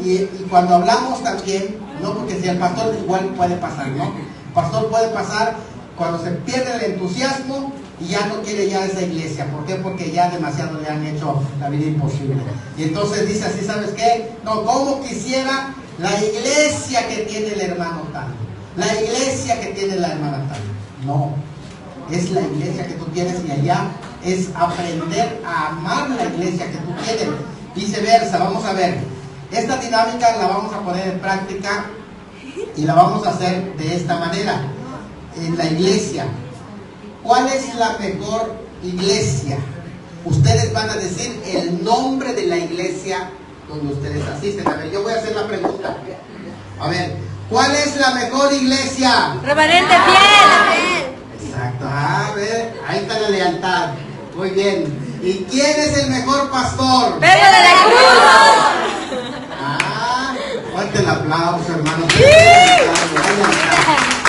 Y cuando hablamos también, no, porque si el pastor igual puede pasar, ¿no? El pastor puede pasar cuando se pierde el entusiasmo y ya no quiere ya esa iglesia. ¿Por qué? Porque ya demasiado le han hecho la vida imposible. Y entonces dice así, ¿sabes qué? No, ¿cómo quisiera la iglesia que tiene el hermano tal? La iglesia que tiene la hermana tal. No, es la iglesia que tú tienes, y allá es aprender a amar la iglesia que tú tienes. Viceversa, vamos a ver. Esta dinámica la vamos a poner en práctica y la vamos a hacer de esta manera. En la iglesia, ¿cuál es la mejor iglesia? Ustedes van a decir el nombre de la iglesia donde ustedes asisten. A ver, yo voy a hacer la pregunta. A ver, ¿cuál es la mejor iglesia? Reverente fiel. Exacto. A ver, ahí está la lealtad. Muy bien. ¿Y quién es el mejor pastor? Pedro de la Cruz. Fuerte el aplauso, hermanos.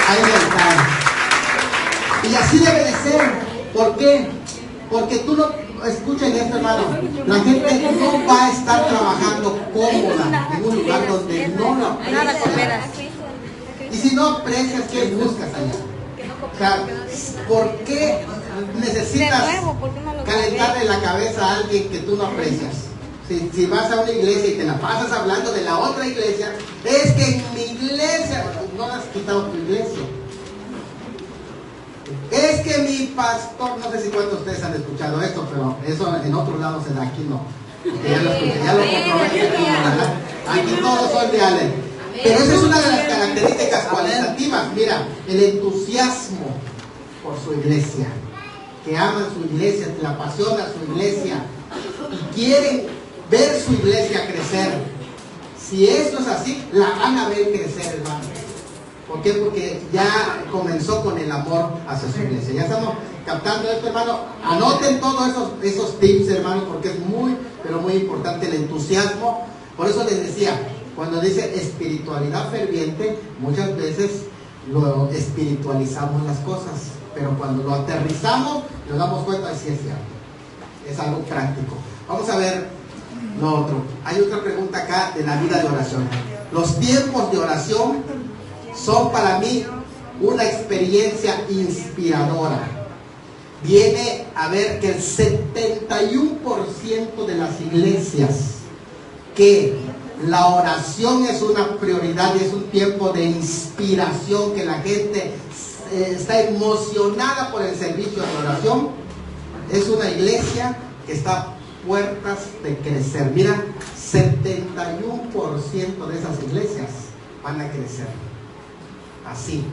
Hay lealtad. Y así debe de ser. ¿Por qué? Porque tú no, escuchen esto, hermano, la gente no va a estar trabajando cómoda en un lugar donde no lo aprecias. Y si no aprecias, ¿qué buscas allá? O sea, ¿por qué necesitas calentarle la cabeza a alguien que tú no aprecias? Si vas a una iglesia y te la pasas hablando de la otra iglesia, es que en mi iglesia, no has quitado tu iglesia. Es que mi pastor, no sé si cuántos de ustedes han escuchado esto, pero eso en otros lados se da, aquí no. Ya lo escuché, ya lo comprobé, aquí todos son leales. Pero esa es una de las características cualitativas. Mira, el entusiasmo por su iglesia, que aman su iglesia, que la apasiona su iglesia y quieren ver su iglesia crecer. Si esto es así, la van a ver crecer, hermano. ¿Por qué? Porque ya comenzó con el amor hacia su iglesia. Ya estamos captando esto, hermano. Anoten todos esos tips, hermano, porque es muy, pero muy importante el entusiasmo. Por eso les decía, cuando dice espiritualidad ferviente, muchas veces lo espiritualizamos las cosas, pero cuando lo aterrizamos, nos damos cuenta de si es cierto. Es algo práctico. Vamos a ver lo otro. Hay otra pregunta acá de la vida de oración. Los tiempos de oración son para mí una experiencia inspiradora. Viene a ver que el 71% de las iglesias que la oración es una prioridad y es un tiempo de inspiración, que la gente está emocionada por el servicio de oración, es una iglesia que está a puertas de crecer. Mira, 71% de esas iglesias van a crecer. Así.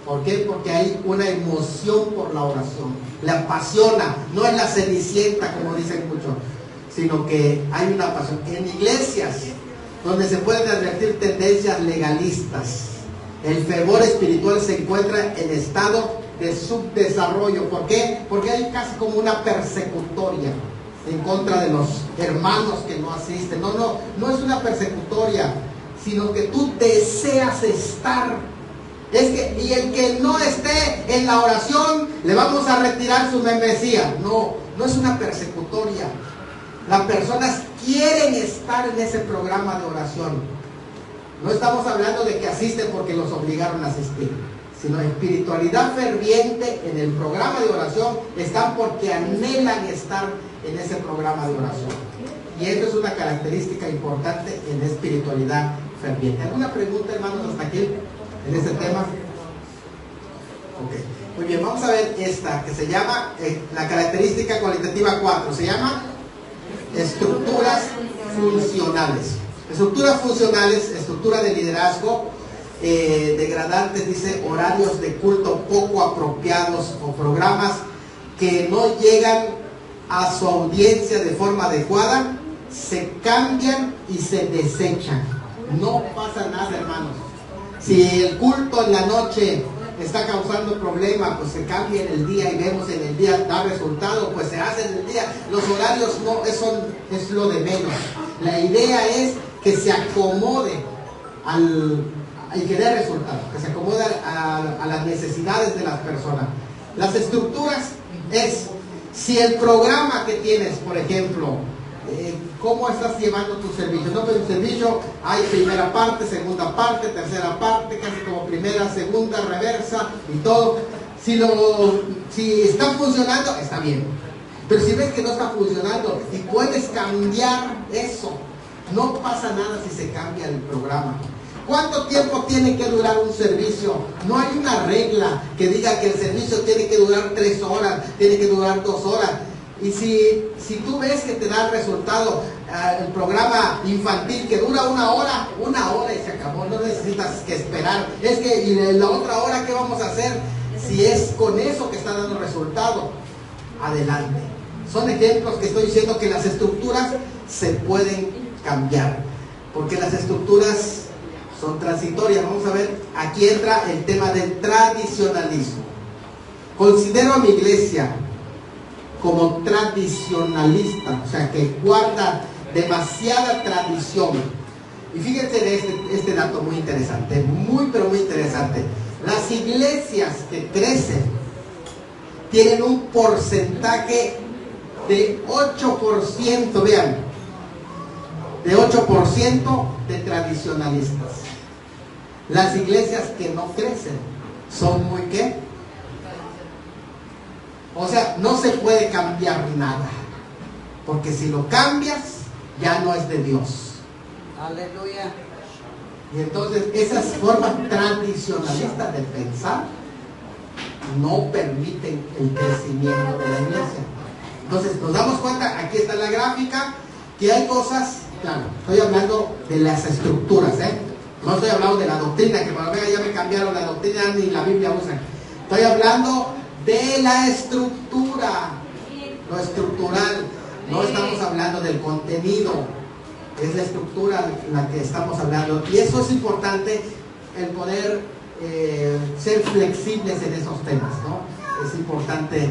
¿Por qué? Porque hay una emoción por la oración. Le apasiona. No es la cenicienta, como dicen muchos, sino que hay una pasión. En iglesias donde se pueden advertir tendencias legalistas, el fervor espiritual se encuentra en estado de subdesarrollo. ¿Por qué? Porque hay casi como una persecutoria en contra de los hermanos que no asisten. No es una persecutoria, sino que tú deseas estar. Y el que no esté en la oración, le vamos a retirar su membresía. No es una persecutoria. Las personas quieren estar en ese programa de oración. No estamos hablando de que asisten porque los obligaron a asistir, sino espiritualidad ferviente en el programa de oración. Están porque anhelan estar en ese programa de oración. Y esto es una característica importante en espiritualidad ferviente. ¿Alguna pregunta, hermanos, hasta aquí en este tema? Ok, muy bien, vamos a ver esta que se llama la característica cualitativa 4. Se llama estructuras funcionales. Estructuras funcionales, estructura de liderazgo degradantes, dice horarios de culto poco apropiados o programas que no llegan a su audiencia de forma adecuada, se cambian y se desechan. No pasa nada, hermanos. Si el culto en la noche está causando problemas, pues se cambia en el día y vemos en el día da resultado, pues se hace en el día. Los horarios no es lo de menos. La idea es que se acomode y que dé resultado, que se acomode a las necesidades de las personas. Las estructuras es, si el programa que tienes, por ejemplo, ¿cómo estás llevando tu servicio? No, pero el servicio hay primera parte, segunda parte, tercera parte, casi como primera, segunda, reversa y todo. Si está funcionando, está bien. Pero si ves que no está funcionando y puedes cambiar eso, no pasa nada si se cambia el programa. ¿Cuánto tiempo tiene que durar un servicio? No hay una regla que diga que el servicio tiene que durar 3 horas, tiene que durar 2 horas. Y si tú ves que te da el resultado, el programa infantil que dura 1 hora, 1 hora y se acabó, no necesitas que esperar. Es que, ¿y de la otra hora qué vamos a hacer? Si es con eso que está dando resultado, adelante. Son ejemplos que estoy diciendo que las estructuras se pueden cambiar, porque las estructuras son transitorias. Vamos a ver, aquí entra el tema del tradicionalismo. Considero a mi iglesia como tradicionalista, o sea, que guarda demasiada tradición. Y fíjense de este dato muy interesante, pero muy interesante. Las iglesias que crecen tienen un porcentaje de 8%, vean, de 8% de tradicionalistas. Las iglesias que no crecen son muy ¿qué? O sea, no se puede cambiar nada, porque si lo cambias, ya no es de Dios. Aleluya. Y entonces esas formas tradicionalistas de pensar no permiten el crecimiento de la iglesia. Entonces nos damos cuenta, aquí está la gráfica, que hay cosas, claro, estoy hablando de las estructuras, no estoy hablando de la doctrina, que para ver ya me cambiaron la doctrina, ni la Biblia usan. Estoy hablando de la estructura, lo estructural. No estamos hablando del contenido, es la estructura la que estamos hablando. Y eso es importante, el poder ser flexibles en esos temas, ¿no? Es importante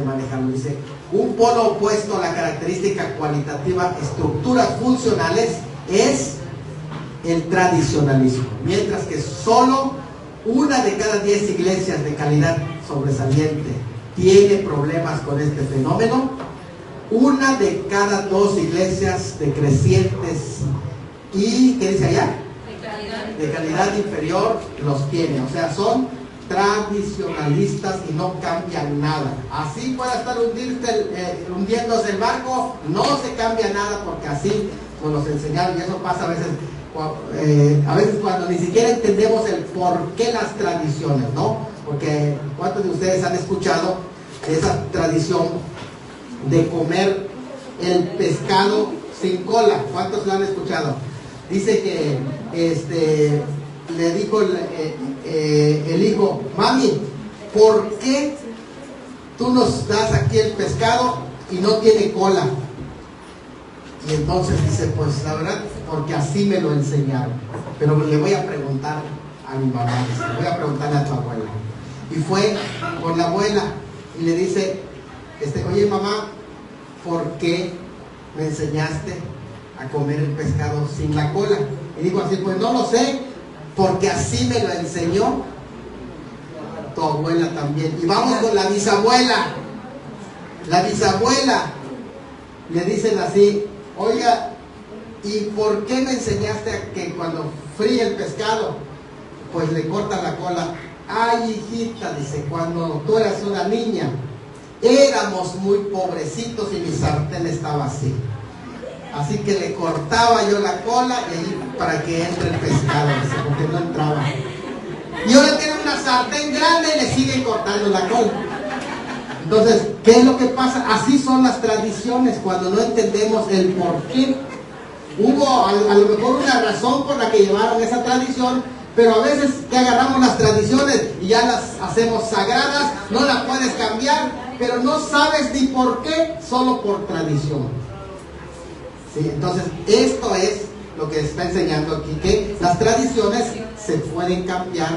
manejarlo. Dice, un polo opuesto a la característica cualitativa estructuras funcionales es el tradicionalismo, mientras que solo 1 de cada 10 iglesias de calidad sobresaliente tiene problemas con este fenómeno. 1 de cada 2 iglesias decrecientes y, ¿qué dice allá? De calidad inferior los tiene, o sea, son tradicionalistas y no cambian nada. Así pueda estar hundiéndose el barco, no se cambia nada, porque así nos los enseñaron. Y eso pasa a veces cuando ni siquiera entendemos el por qué las tradiciones, ¿no? Porque ¿cuántos de ustedes han escuchado esa tradición de comer el pescado sin cola? ¿Cuántos lo han escuchado? Dice que le dijo el hijo, mami, ¿por qué tú nos das aquí el pescado y no tiene cola? Y entonces dice, pues la verdad, porque así me lo enseñaron. Pero le voy a preguntar a mi mamá, le voy a preguntarle a tu abuela. Y fue con la abuela y le dice, oye mamá, ¿por qué me enseñaste a comer el pescado sin la cola? Y dijo así, pues no lo sé, porque así me lo enseñó tu abuela también. Y vamos con la bisabuela. La bisabuela le dicen así, oiga, ¿y por qué me enseñaste a que cuando fríe el pescado, pues le cortas la cola? Ay, hijita, dice, cuando tú eras una niña, éramos muy pobrecitos y mi sartén estaba así. Así que le cortaba yo la cola y ahí para que entre el pescado, dice, porque no entraba. Y ahora tiene una sartén grande y le siguen cortando la cola. Entonces, ¿qué es lo que pasa? Así son las tradiciones cuando no entendemos el por qué. Hubo a lo mejor una razón por la que llevaron esa tradición, pero a veces que agarramos las tradiciones y ya las hacemos sagradas, no las puedes cambiar, pero no sabes ni por qué, solo por tradición. ¿Sí? Entonces, esto es lo que está enseñando aquí, que las tradiciones se pueden cambiar.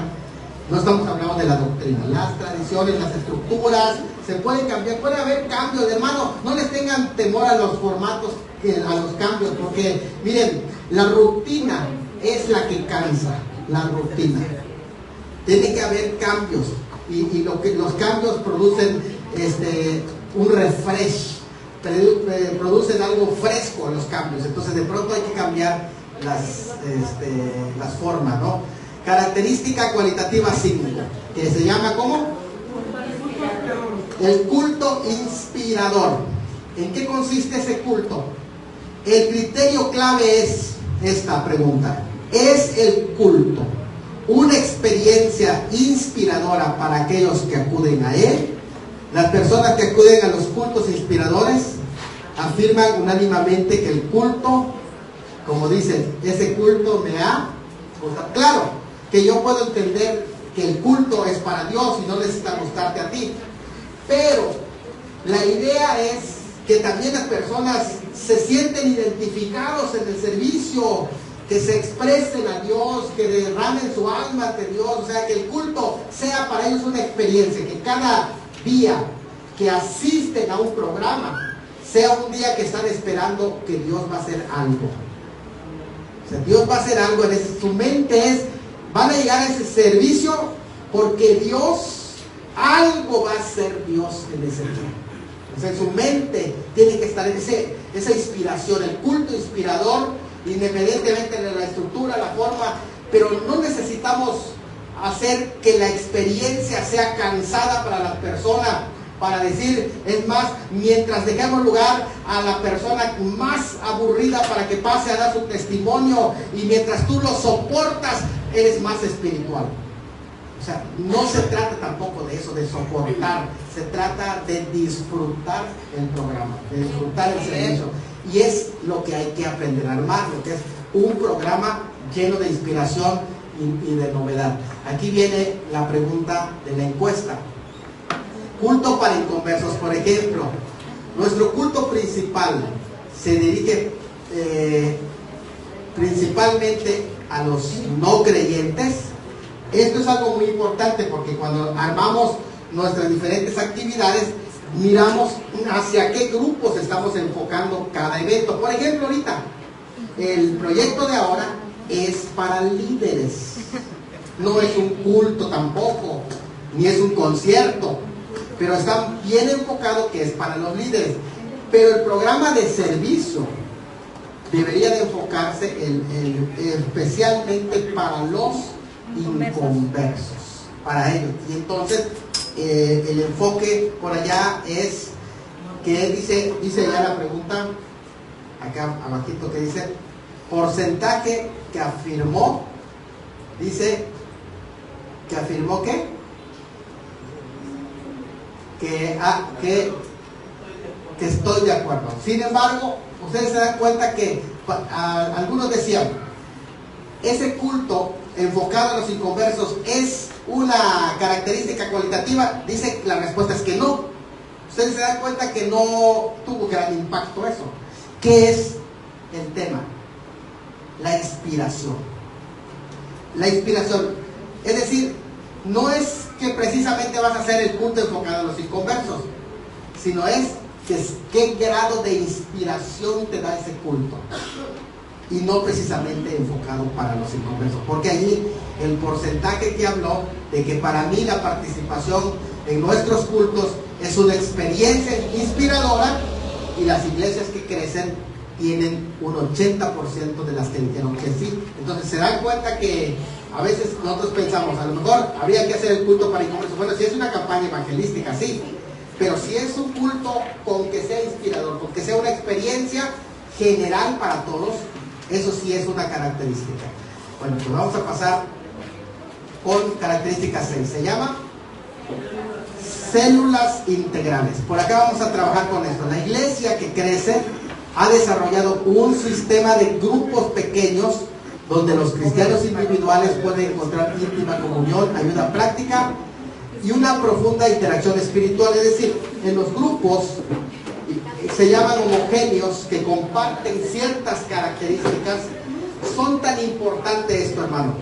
No estamos hablando de la doctrina, las tradiciones, las estructuras se pueden cambiar, puede haber cambios, hermano. No les tengan temor a los formatos, a los cambios, porque miren, la rutina es la que cansa. La rutina, tiene que haber cambios, y los cambios producen un refresh, producen algo fresco los cambios. Entonces de pronto hay que cambiar las formas, ¿no? Característica cualitativa 5, que se llama ¿cómo? El culto inspirador. ¿En qué consiste ese culto? El criterio clave es esta pregunta: ¿es el culto una experiencia inspiradora para aquellos que acuden a él? Las personas que acuden a los cultos inspiradores afirman unánimemente que el culto, como dicen, ese culto me ha gustado. Claro, que yo puedo entender que el culto es para Dios y no necesita gustarte a ti, pero la idea es que también las personas se sienten identificados en el servicio, que se expresen a Dios, que derramen su alma ante Dios. O sea, que el culto sea para ellos una experiencia, que cada día que asisten a un programa sea un día que están esperando que Dios va a hacer algo. O sea, Dios va a hacer algo. Su mente es, van a llegar a ese servicio porque Dios, algo va a hacer Dios en ese día. O sea, en su mente tiene que estar esa inspiración, el culto inspirador, independientemente de la estructura, la forma, pero no necesitamos hacer que la experiencia sea cansada para la persona, para decir, es más, mientras dejamos lugar a la persona más aburrida para que pase a dar su testimonio, y mientras tú lo soportas, eres más espiritual. O sea, no se trata tampoco de eso, de soportar, se trata de disfrutar el programa, de disfrutar el servicio. Y es lo que hay que aprender a armar, lo que es un programa lleno de inspiración y de novedad. Aquí viene la pregunta de la encuesta. Culto para inconversos, por ejemplo. Nuestro culto principal se dirige principalmente a los no creyentes. Esto es algo muy importante, porque cuando armamos nuestras diferentes actividades, miramos hacia qué grupos estamos enfocando cada evento. Por ejemplo, ahorita, el proyecto de ahora es para líderes. No es un culto tampoco, ni es un concierto, pero está bien enfocado que es para los líderes. Pero el programa de servicio debería de enfocarse especialmente para los inconversos, para ellos. Y entonces el enfoque por allá es que dice ya la pregunta acá abajito, que dice porcentaje que afirmó, dice que afirmó que estoy de acuerdo. Sin embargo, ustedes se dan cuenta que algunos decían, ese culto enfocado a los inconversos es una característica cualitativa. Dice, la respuesta es que no. Ustedes se dan cuenta que no tuvo gran impacto eso. ¿Qué es el tema? La inspiración. La inspiración, es decir, no es que precisamente vas a hacer el culto enfocado a los inconversos, sino es qué grado de inspiración te da ese culto, y no precisamente enfocado para los inconversos, porque allí el porcentaje que habló de que para mí la participación en nuestros cultos es una experiencia inspiradora, y las iglesias que crecen tienen un 80% de las que dijeron que sí. Entonces se dan cuenta que a veces nosotros pensamos, a lo mejor habría que hacer el culto para inconversos. Bueno, si es una campaña evangelística, sí, pero si es un culto con que sea inspirador, con que sea una experiencia general para todos, eso sí es una característica. Bueno, pues vamos a pasar con característica 6. Se llama células integrales. Por acá vamos a trabajar con esto. La iglesia que crece ha desarrollado un sistema de grupos pequeños donde los cristianos individuales pueden encontrar íntima comunión, ayuda práctica y una profunda interacción espiritual. Es decir, en los grupos se llaman homogéneos, que comparten ciertas características. Son tan importante esto, hermano,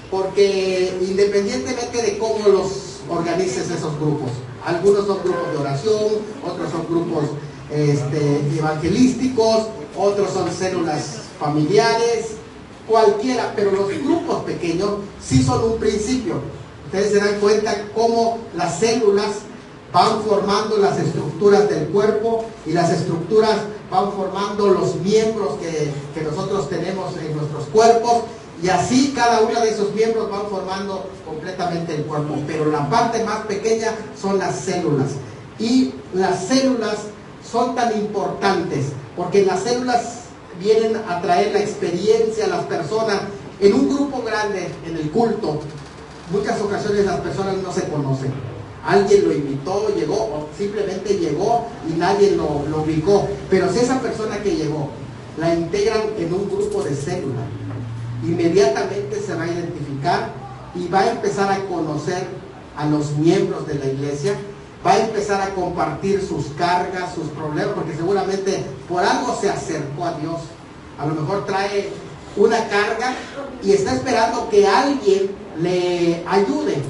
porque independientemente de cómo los organices esos grupos, algunos son grupos de oración, otros son grupos evangelísticos, otros son células familiares, cualquiera, pero los grupos pequeños sí son un principio. Ustedes se dan cuenta cómo las células van formando las estructuras del cuerpo, y las estructuras van formando los miembros que nosotros tenemos en nuestros cuerpos, y así cada uno de esos miembros van formando completamente el cuerpo. Pero la parte más pequeña son las células, y las células son tan importantes porque las células vienen a traer la experiencia a las personas. En un grupo grande, en el culto, muchas ocasiones las personas no se conocen. Alguien lo invitó, llegó, o simplemente llegó y nadie lo ubicó. Pero si esa persona que llegó la integran en un grupo de células, inmediatamente se va a identificar y va a empezar a conocer a los miembros de la iglesia, va a empezar a compartir sus cargas, sus problemas, porque seguramente por algo se acercó a Dios. A lo mejor trae una carga y está esperando que alguien le ayude.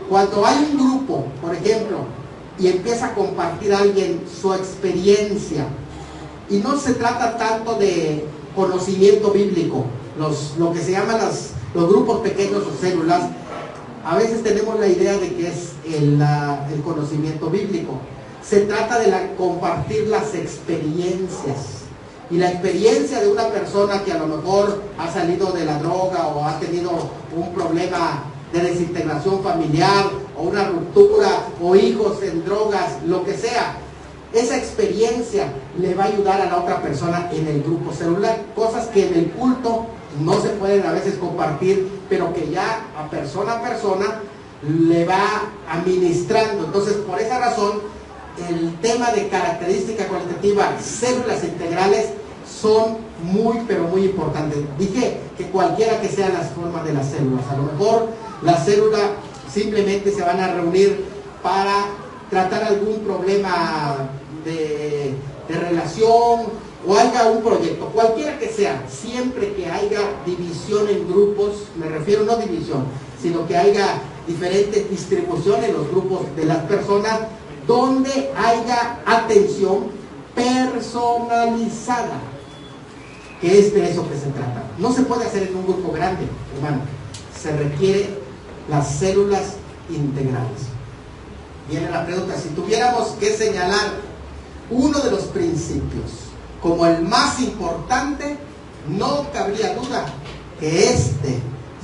Cuando hay un grupo, por ejemplo, y empieza a compartir a alguien su experiencia, y no se trata tanto de conocimiento bíblico, lo que se llaman los grupos pequeños o células, a veces tenemos la idea de que es el conocimiento bíblico. Se trata de compartir las experiencias, y la experiencia de una persona que a lo mejor ha salido de la droga o ha tenido un problema de desintegración familiar o una ruptura o hijos en drogas, lo que sea. Esa experiencia le va a ayudar a la otra persona en el grupo celular, cosas que en el culto no se pueden a veces compartir, pero que ya a persona le va administrando. Entonces, por esa razón, el tema de característica cualitativa, células integrales, son muy, pero muy importantes. Dije que cualquiera que sean las formas de las células, a lo mejor la célula simplemente se van a reunir para tratar algún problema de relación, o haya un proyecto, cualquiera que sea, siempre que haya división en grupos, me refiero no división, sino que haya diferentes distribución en los grupos de las personas, donde haya atención personalizada, que es de eso que se trata. No se puede hacer en un grupo grande, hermano. Se requiere las células integrales. Viene la pregunta: si tuviéramos que señalar uno de los principios como el más importante, no cabría duda que este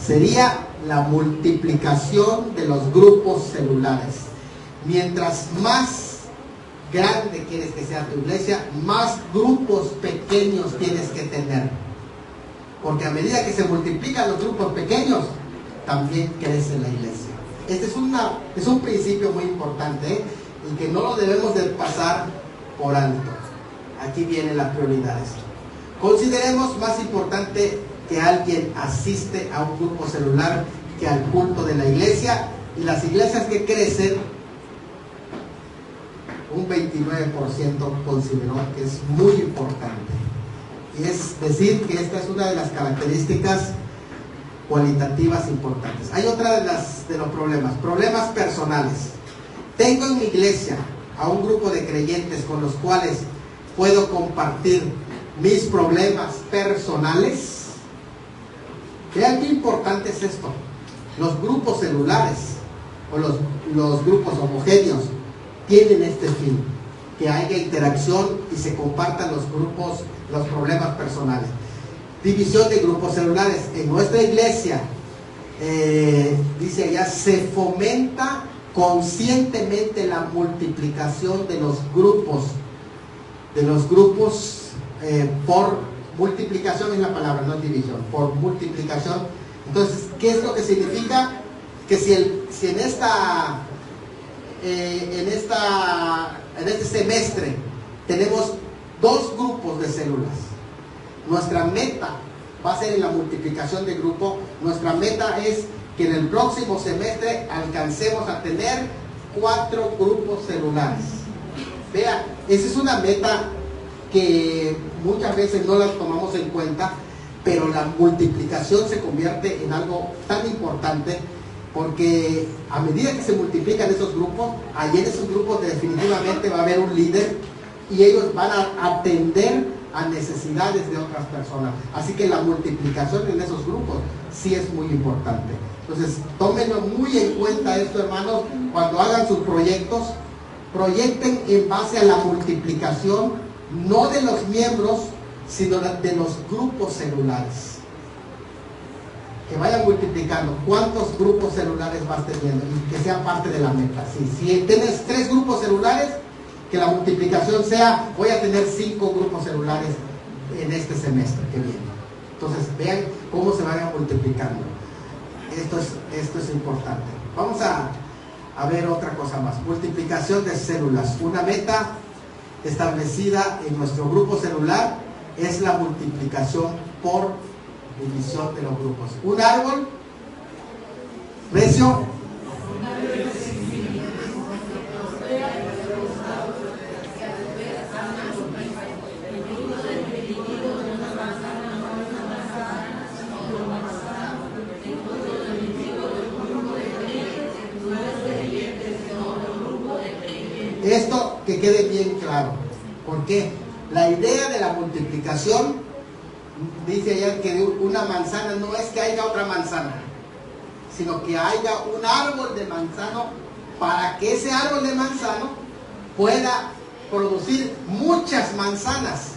sería la multiplicación de los grupos celulares. Mientras más grande quieres que sea tu iglesia, más grupos pequeños tienes que tener, porque a medida que se multiplican los grupos pequeños, también crece la iglesia. Este es un principio muy importante, y que no lo debemos de pasar por alto. Aquí vienen las prioridades. Consideremos más importante que alguien asiste a un grupo celular que al culto de la iglesia, y las iglesias que crecen, un 29% consideró que es muy importante. Y es decir, que esta es una de las características cualitativas importantes. Hay otra de los problemas personales. Tengo en mi iglesia a un grupo de creyentes con los cuales puedo compartir mis problemas personales. Vean qué importante es esto. Los grupos celulares o los grupos homogéneos tienen este fin, que haya interacción y se compartan los grupos los problemas personales. División de grupos celulares. En nuestra iglesia, dice allá, se fomenta conscientemente la multiplicación de los grupos por multiplicación es la palabra, no división, por multiplicación. Entonces, ¿qué es lo que significa? Que si en este semestre tenemos 2 grupos de células, nuestra meta va a ser en la multiplicación de grupo. Nuestra meta es que en el próximo semestre alcancemos a tener 4 grupos celulares. Vea, esa es una meta que muchas veces no la tomamos en cuenta, pero la multiplicación se convierte en algo tan importante, porque a medida que se multiplican esos grupos, allí en esos grupos definitivamente va a haber un líder y ellos van a atender a necesidades de otras personas. Así que la multiplicación en esos grupos sí es muy importante. Entonces, tómenlo muy en cuenta esto, hermanos, cuando hagan sus proyectos, proyecten en base a la multiplicación, no de los miembros, sino de los grupos celulares. Que vayan multiplicando cuántos grupos celulares vas teniendo y que sea parte de la meta. Si tienes 3 grupos celulares, que la multiplicación sea, voy a tener 5 grupos celulares en este semestre que viene. Entonces vean cómo se vayan multiplicando. Esto es importante. Vamos a ver otra cosa más. Multiplicación de células. Una meta establecida en nuestro grupo celular es la multiplicación por división de los grupos. Un árbol recio esto que quede bien claro, porque la idea de la multiplicación dice allá que una manzana no es que haya otra manzana, sino que haya un árbol de manzano para que ese árbol de manzano pueda producir muchas manzanas.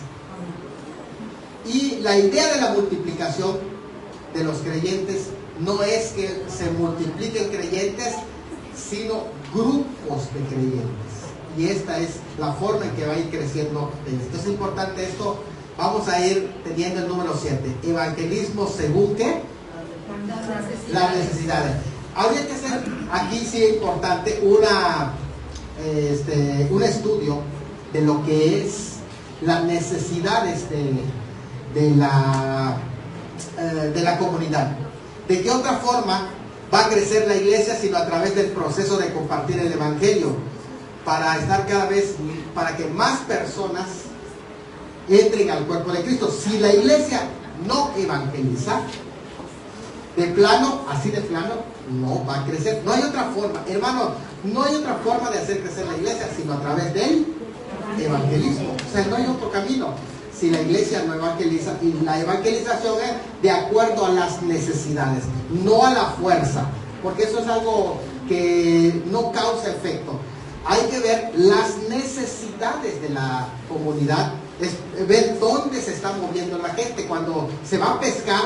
Y la idea de la multiplicación de los creyentes no es que se multipliquen creyentes, sino grupos de creyentes. Y esta es la forma en que va a ir creciendo. Esto es importante, esto. Vamos a ir teniendo el número 7. Evangelismo según ¿qué? Las necesidades. Habría que hacer aquí sí importante un estudio de lo que es las necesidades de la comunidad. ¿De qué otra forma va a crecer la iglesia sino a través del proceso de compartir el evangelio? Para estar para que más personas entren al cuerpo de Cristo. Si la iglesia no evangeliza, así de plano, no va a crecer. No hay otra forma, hermano, no hay otra forma de hacer crecer la iglesia sino a través del evangelismo. O sea, no hay otro camino. Si la iglesia no evangeliza, y la evangelización es de acuerdo a las necesidades, no a la fuerza, porque eso es algo que no causa efecto. Hay que ver las necesidades de la comunidad, ver dónde se está moviendo la gente. Cuando se va a pescar,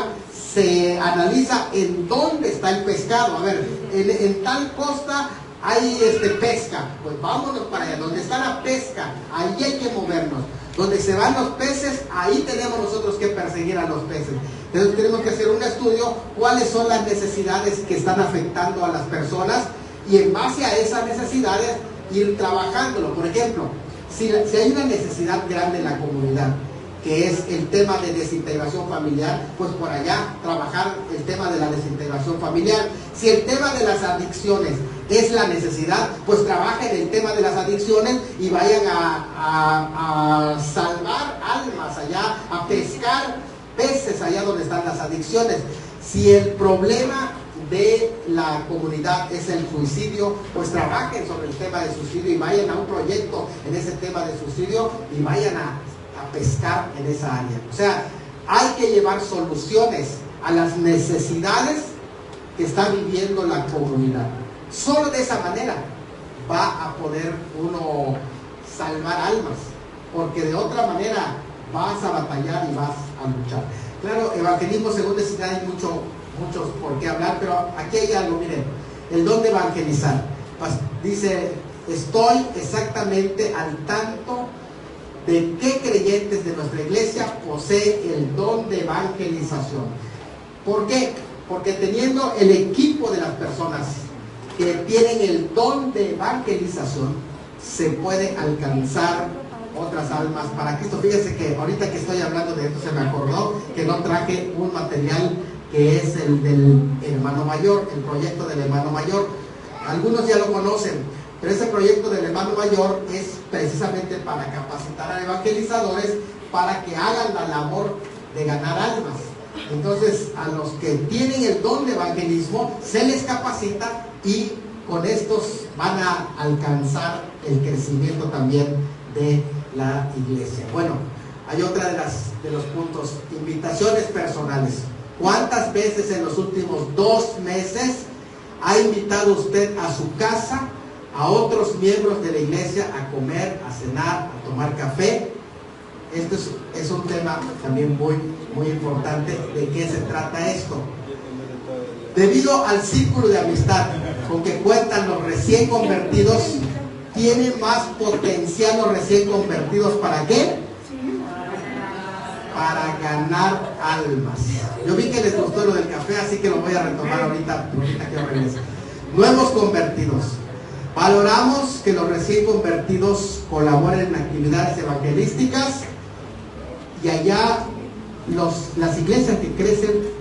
se analiza en dónde está el pescado. A ver, en tal costa hay pesca, pues vámonos para allá. Donde está la pesca, ahí hay que movernos. Donde se van los peces, ahí tenemos nosotros que perseguir a los peces. Entonces tenemos que hacer un estudio, cuáles son las necesidades que están afectando a las personas, y en base a esas necesidades ir trabajándolo. Por ejemplo, si hay una necesidad grande en la comunidad, que es el tema de desintegración familiar, pues por allá trabajar el tema de la desintegración familiar. Si el tema de las adicciones es la necesidad, pues trabajen el tema de las adicciones y vayan a salvar almas allá, a pescar peces allá donde están las adicciones. Si el problema de la comunidad es el suicidio, pues trabajen sobre el tema de suicidio y vayan a un proyecto en ese tema de suicidio y vayan a pescar en esa área. O sea, hay que llevar soluciones a las necesidades que está viviendo la comunidad. Solo de esa manera va a poder uno salvar almas, porque de otra manera vas a batallar y vas a luchar. Claro, evangelismo según necesidad hay muchos por qué hablar, pero aquí hay algo, miren, el don de evangelizar. Dice, estoy exactamente al tanto de qué creyentes de nuestra iglesia posee el don de evangelización. ¿Por qué? Porque teniendo el equipo de las personas que tienen el don de evangelización, se puede alcanzar otras almas para Cristo. Fíjense que ahorita que estoy hablando de esto se me acordó que no traje un material que es el del hermano mayor, el proyecto del hermano mayor. Algunos ya lo conocen, pero ese proyecto del hermano mayor es precisamente para capacitar a evangelizadores para que hagan la labor de ganar almas. Entonces, a los que tienen el don de evangelismo se les capacita y con estos van a alcanzar el crecimiento también de la iglesia. Bueno, hay otra de los puntos, invitaciones personales. ¿Cuántas veces en los últimos 2 meses ha invitado usted a su casa a otros miembros de la iglesia a comer, a cenar, a tomar café? Esto es un tema también muy importante. ¿De qué se trata esto? Debido al círculo de amistad con que cuentan los recién convertidos, tienen más potencial los recién convertidos. ¿Para qué? Para ganar almas. Yo vi que les gustó lo del café, así que lo voy a retomar ahorita que regrese. Nuevos convertidos. Valoramos que los recién convertidos colaboren en actividades evangelísticas y allá las iglesias que crecen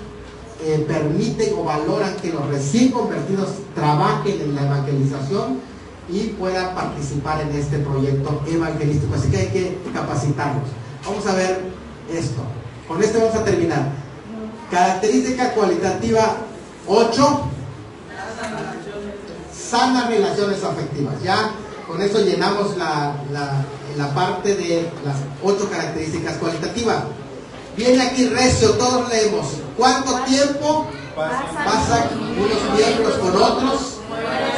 permiten o valoran que los recién convertidos trabajen en la evangelización y puedan participar en este proyecto evangelístico. Así que hay que capacitarlos. Vamos a ver esto. Con esto vamos a terminar. Característica cualitativa 8. Sanas relaciones afectivas. Ya con eso llenamos la parte de las 8 características cualitativas. Viene aquí recio, todos leemos. ¿Cuánto tiempo pasan unos miembros con otros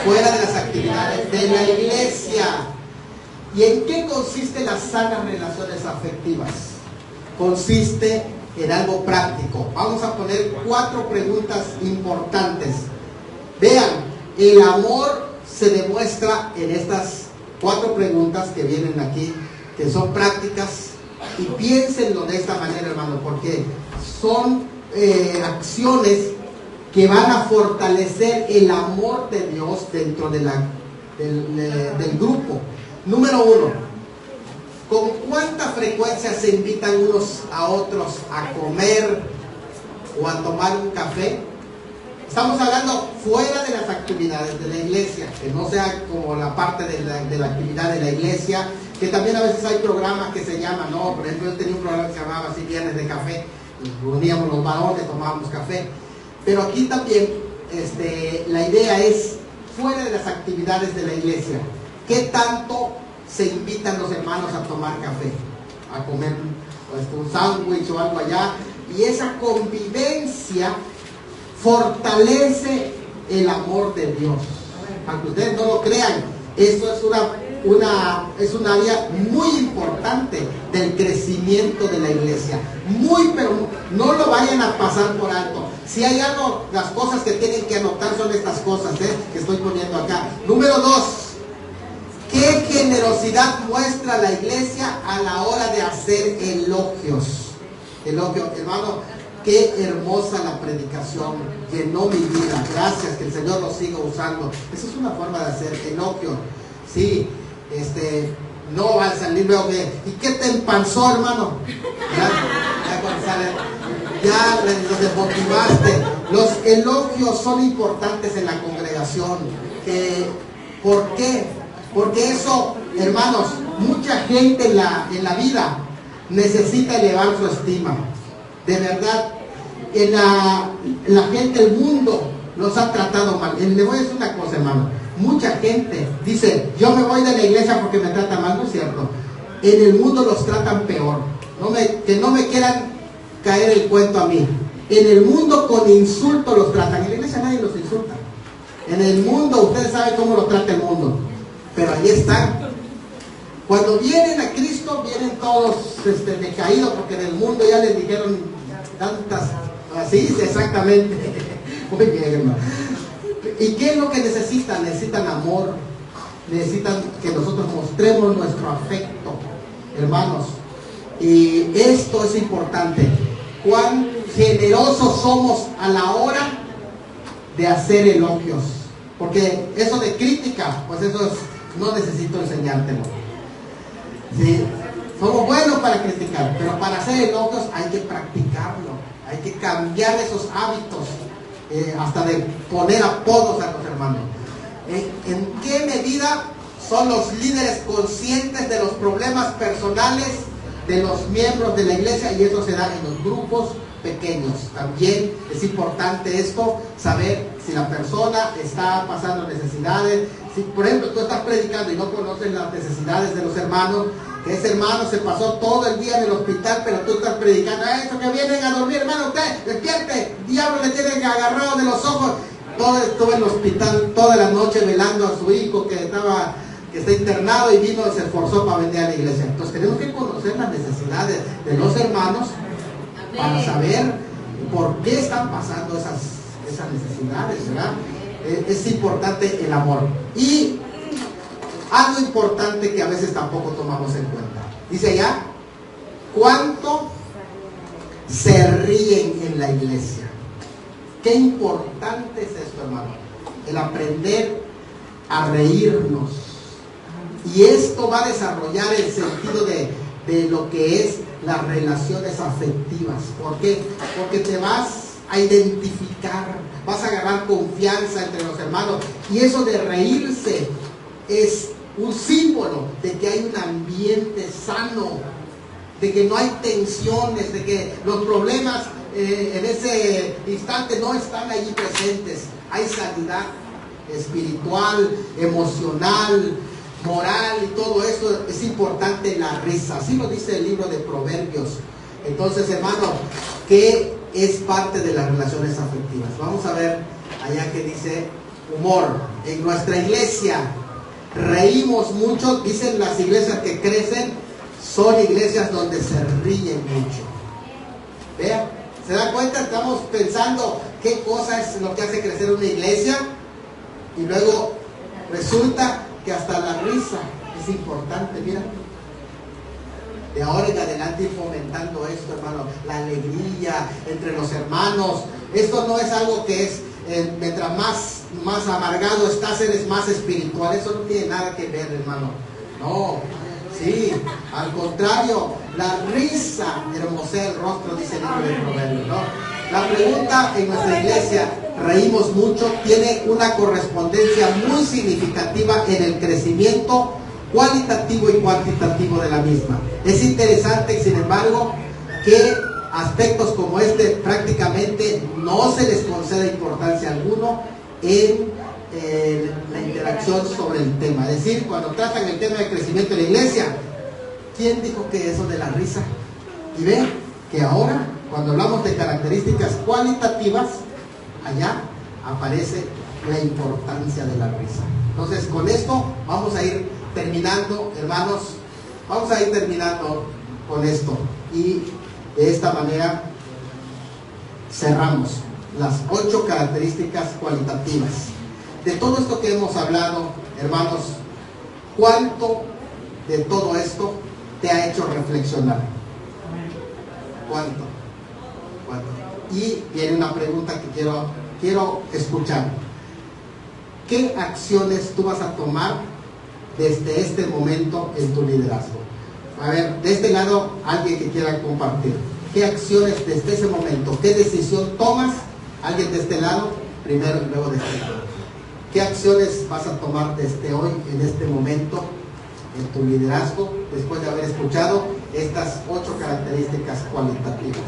fuera de las actividades de la iglesia? ¿Y en qué consiste las sanas relaciones afectivas? Consiste en algo práctico. Vamos a poner 4 preguntas importantes. Vean, el amor se demuestra en estas 4 preguntas que vienen aquí, que son prácticas, y piénsenlo de esta manera, hermano, porque son acciones que van a fortalecer el amor de Dios dentro de del grupo. Número 1, ¿con cuánta frecuencia se invitan unos a otros a comer o a tomar un café? Estamos hablando fuera de las actividades de la iglesia, que no sea como la parte de la actividad de la iglesia, que también a veces hay programas que se llaman, no, por ejemplo, yo tenía un programa que se llamaba así, Viernes de Café, reuníamos los varones, tomábamos café, pero aquí también la idea es fuera de las actividades de la iglesia. ¿Qué tanto se invitan los hermanos a tomar café, a comer un sándwich o algo allá? Y esa convivencia fortalece el amor de Dios. Aunque ustedes no lo crean, eso es un área muy importante del crecimiento de la iglesia. Pero no lo vayan a pasar por alto. Si hay algo, las cosas que tienen que anotar son estas cosas que estoy poniendo acá. Número 2, ¿qué generosidad muestra la iglesia a la hora de hacer elogios? Hermano, qué hermosa la predicación, llenó mi vida. Gracias, que el Señor lo siga usando. Esa es una forma de hacer elogio. Sí, no va a salir luego que, ¿y qué te empanzó, hermano? Ya los desmotivaste. Los elogios son importantes en la congregación. ¿Por qué? Porque eso, hermanos, mucha gente en la vida necesita elevar su estima. De verdad, la gente, el mundo nos ha tratado mal. Le voy a decir una cosa, hermano. Mucha gente dice, yo me voy de la iglesia porque me trata mal. No es cierto. En el mundo los tratan peor. Que no me quieran caer el cuento a mí. En el mundo con insulto los tratan. En la iglesia nadie los insulta. En el mundo, ustedes saben cómo los trata el mundo. Pero ahí están. Cuando vienen a Cristo, vienen todos decaídos, porque en el mundo ya les dijeron tantas, así, exactamente. Muy bien, hermano. ¿Y qué es lo que necesitan? Necesitan amor, necesitan que nosotros mostremos nuestro afecto, hermanos. Y esto es importante. Cuán generosos somos a la hora de hacer elogios. Porque eso de crítica, pues eso es, no necesito enseñártelo. ¿Sí? Somos buenos para criticar, pero para hacer elogios hay que practicarlo. Hay que cambiar esos hábitos, hasta de poner apodos a los hermanos. ¿En qué medida son los líderes conscientes de los problemas personales de los miembros de la iglesia? Y eso se da en los grupos pequeños. También es importante esto, saber si la persona está pasando necesidades. Si por ejemplo tú estás predicando y no conoces las necesidades de los hermanos, que ese hermano se pasó todo el día en el hospital, pero tú estás predicando, eso que vienen a dormir, hermano, usted despierte, diablo le tienen agarrado de los ojos. Estuvo en el hospital toda la noche velando a su hijo que está internado, y vino y se esforzó para venir a la iglesia. Entonces tenemos que conocer las necesidades de los hermanos para saber por qué están pasando esas necesidades, ¿verdad? Es importante el amor. Y algo importante que a veces tampoco tomamos en cuenta. Dice allá, ¿cuánto se ríen en la iglesia? Qué importante es esto, hermano. El aprender a reírnos. Y esto va a desarrollar el sentido de lo que es las relaciones afectivas. ¿Por qué? Porque te vas a identificar, vas a agarrar confianza entre los hermanos. Y eso de reírse es un símbolo de que hay un ambiente sano, de que no hay tensiones, de que los problemas en ese instante no están allí presentes. Hay sanidad espiritual, emocional, moral, y todo eso. Es importante la risa, así lo dice el libro de Proverbios. Entonces, hermano, ¿qué es parte de las relaciones afectivas? Vamos a ver allá que dice humor. En nuestra iglesia reímos mucho. Dicen las iglesias que crecen son iglesias donde se ríen mucho. Vean, ¿se dan cuenta? Estamos pensando qué cosa es lo que hace crecer una iglesia, y luego resulta que hasta la risa es importante. Mira, de ahora en adelante ir fomentando esto, hermano, la alegría entre los hermanos. Esto no es algo que es mientras más amargado estás, eres más espiritual. Eso no tiene nada que ver, hermano. No, sí, al contrario, la risa hermosea el rostro, dice el libro de Proverbios, ¿no? La pregunta en nuestra iglesia, reímos mucho, tiene una correspondencia muy significativa en el crecimiento cualitativo y cuantitativo de la misma. Es interesante, sin embargo, que aspectos como este prácticamente no se les concede importancia alguno en la interacción sobre el tema. Es decir, cuando tratan el tema de crecimiento de la iglesia, ¿quién dijo que eso de la risa? Y ven que ahora, cuando hablamos de características cualitativas, allá aparece la importancia de la risa. Entonces, con esto vamos a ir terminando, hermanos. Vamos a ir terminando con esto. Y de esta manera cerramos las 8 características cualitativas. De todo esto que hemos hablado, hermanos, ¿cuánto de todo esto te ha hecho reflexionar? ¿Cuánto? Y viene una pregunta que quiero escuchar. ¿Qué acciones tú vas a tomar desde este momento en tu liderazgo? A ver, de este lado, alguien que quiera compartir. ¿Qué acciones desde ese momento? ¿Qué decisión tomas? Alguien de este lado, primero y luego de este lado. ¿Qué acciones vas a tomar desde hoy, en este momento, en tu liderazgo, después de haber escuchado estas 8 características cualitativas?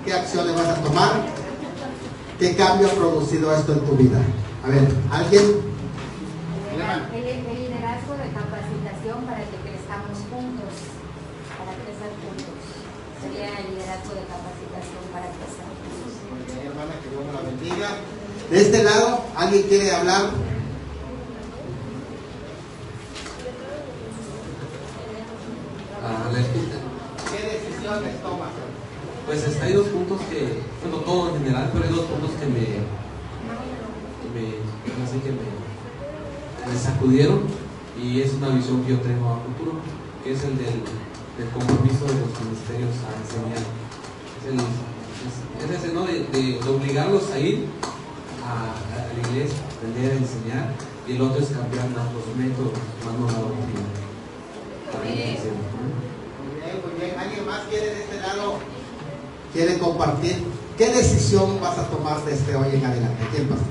¿Qué acciones vas a tomar? ¿Qué cambio ha producido esto en tu vida? A ver, ¿alguien? El liderazgo de capacitación para que crezcamos juntos, para crecer juntos. Sería el liderazgo de capacitación para crecer juntos. Muy bien, hermana, que Dios la bendiga. De este lado, ¿alguien quiere hablar? que me sacudieron, y es una visión que yo tengo a futuro, que es el del compromiso de los ministerios a enseñar. Es ese, ¿no? De obligarlos a ir a la iglesia, a aprender a enseñar, y el otro es cambiar más los métodos, más no la doctrina. Muy bien. ¿Alguien más quiere de este lado? ¿Quiere compartir? ¿Qué decisión vas a tomar desde hoy en adelante? ¿Quién pasa?